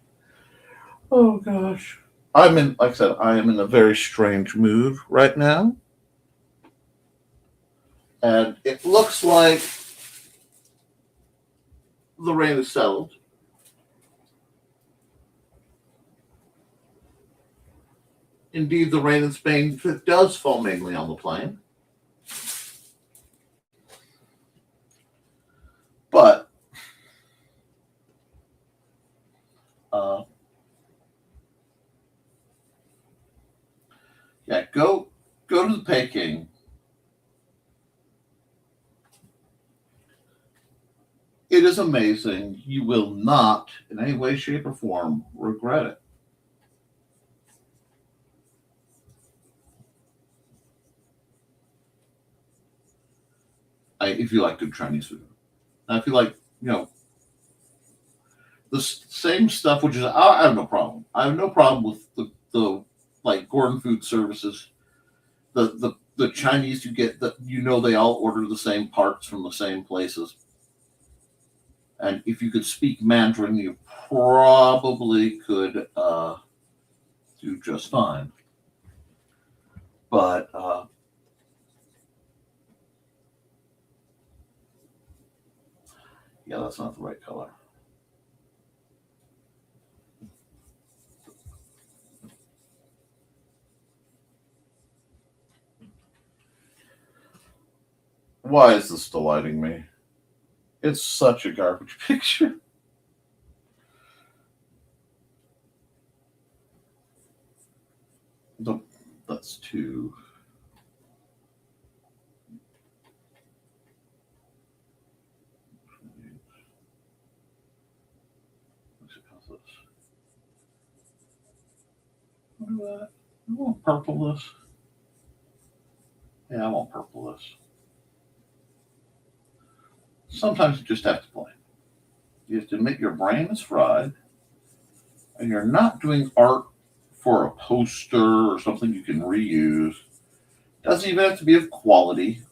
Oh gosh. Like I said, I am in a very strange mood right now. And it looks like the rain is settled. Indeed, the rain in Spain does fall mainly on the plain. But yeah, go to the Peking. It is amazing. You will not, in any way, shape, or form, regret it. If you like good Chinese food. Now, if you like, the same stuff, which is, I have no problem. I have no problem with the like Gordon Food Services, the Chinese you get, that they all order the same parts from the same places. And if you could speak Mandarin, you probably could do just fine. But yeah, that's not the right color. Why is this delighting me? It's such a garbage picture. That's too. I want purple this. Yeah, I want purple this. Sometimes you just have to play. You have to admit your brain is fried, and you're not doing art for a poster or something you can reuse. Doesn't even have to be of quality.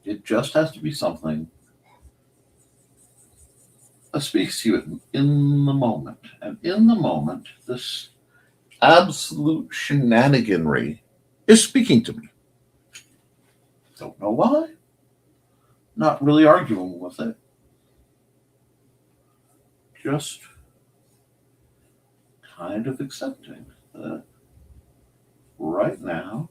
It just has to be something that speaks to you in the moment. And in the moment, this absolute shenaniganry is speaking to me. Don't know why. Not really arguing with it. Just kind of accepting that right now,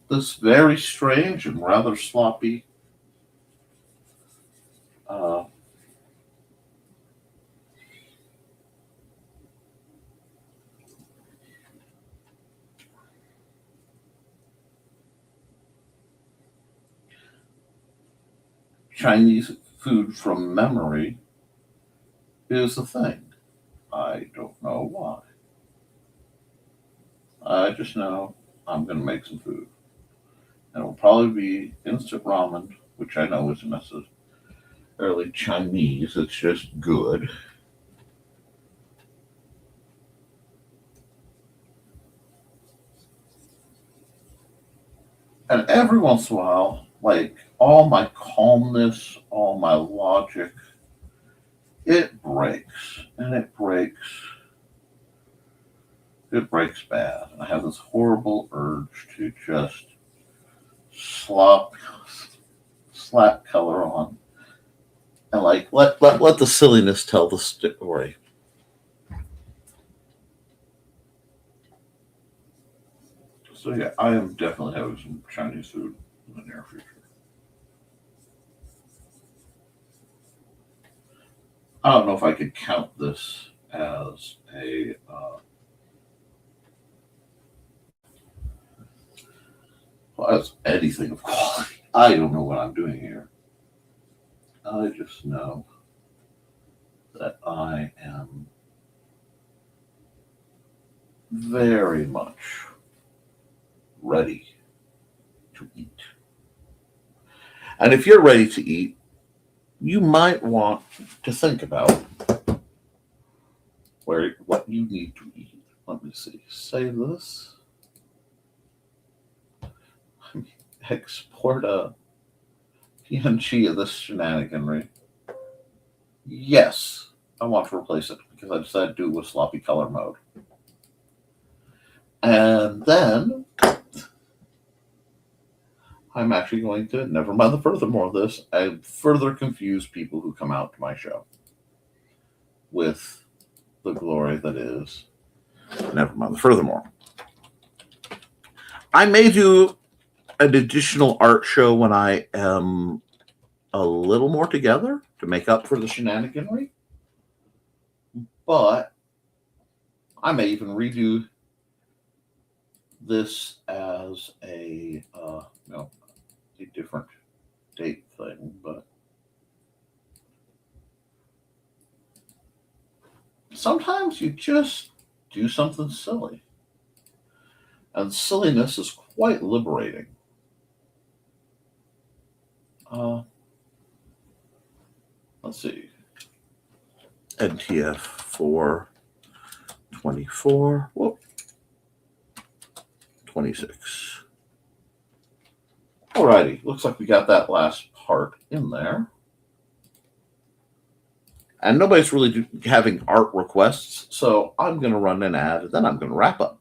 this very strange and rather sloppy Chinese food from memory is a thing. I don't know why. I just know I'm going to make some food. And it'll probably be instant ramen, which I know isn't necessarily Chinese. It's just good. And every once in a while, like all my calmness, all my logic, it breaks. And it breaks bad. And I have this horrible urge to just slap color on and like let the silliness tell the story. So yeah, I am definitely having some Chinese food in the near future. I don't know if I could count this as as anything of quality. I don't know what I'm doing here. I just know that I am very much ready to eat. And if you're ready to eat, you might want to think about what you need to eat. Let me see. Save this. Export a PNG of this shenaniganry. Yes, I want to replace it because I decided to do it with sloppy color mode. And then I'm actually going to, never mind the furthermore of this, I further confuse people who come out to my show with the glory that is never mind the furthermore. I may do an additional art show when I am a little more together to make up for the shenaniganry. But I may even redo this as a different date thing, but sometimes you just do something silly. And silliness is quite liberating. Let's see. NTF 424. Whoop. 26. Alrighty, looks like we got that last part in there. And nobody's really having art requests, so I'm going to run an ad, and then I'm going to wrap up.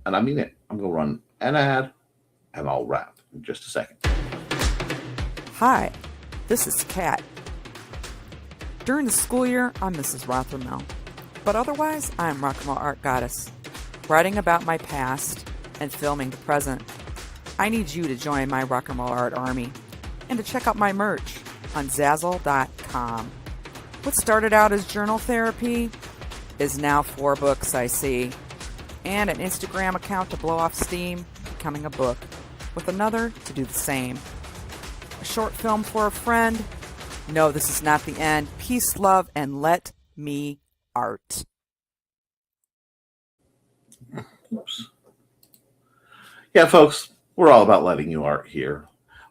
And I mean it. I'm going to run an ad, and I'll wrap in just a second. Hi, this is Kat. During the school year, I'm Mrs. Rothermel, but otherwise, I'm Rock and Roll Art Goddess, writing about my past and filming the present. I need you to join my Rock and Roll Art army and to check out my merch on Zazzle.com. What started out as journal therapy is now 4 books, I see, and an Instagram account to blow off steam, becoming a book, with another to do the same. A short film for a friend. No, this is not the end. Peace, love, and let me art. Oops. Yeah, folks, we're all about letting you art here.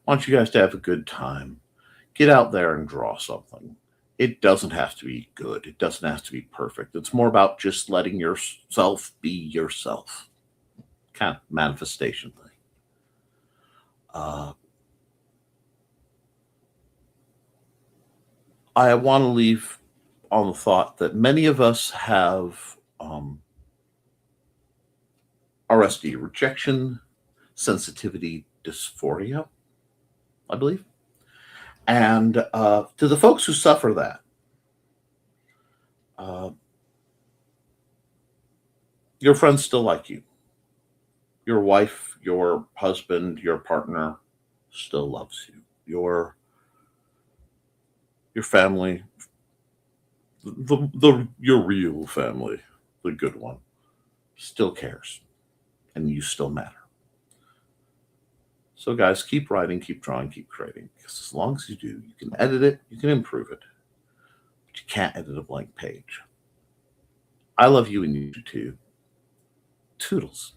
I want you guys to have a good time. Get out there and draw something. It doesn't have to be good. It doesn't have to be perfect. It's more about just letting yourself be yourself. Kind of manifestation thing. I want to leave on the thought that many of us have RSD, rejection sensitivity dysphoria, I believe. And to the folks who suffer that, your friends still like you. Your wife, your husband, your partner still loves you. Your family, your real family, the good one, still cares, and you still matter. So guys, keep writing, keep drawing, keep creating, because as long as you do, you can edit it, you can improve it, but you can't edit a blank page. I love you and you too. Toodles.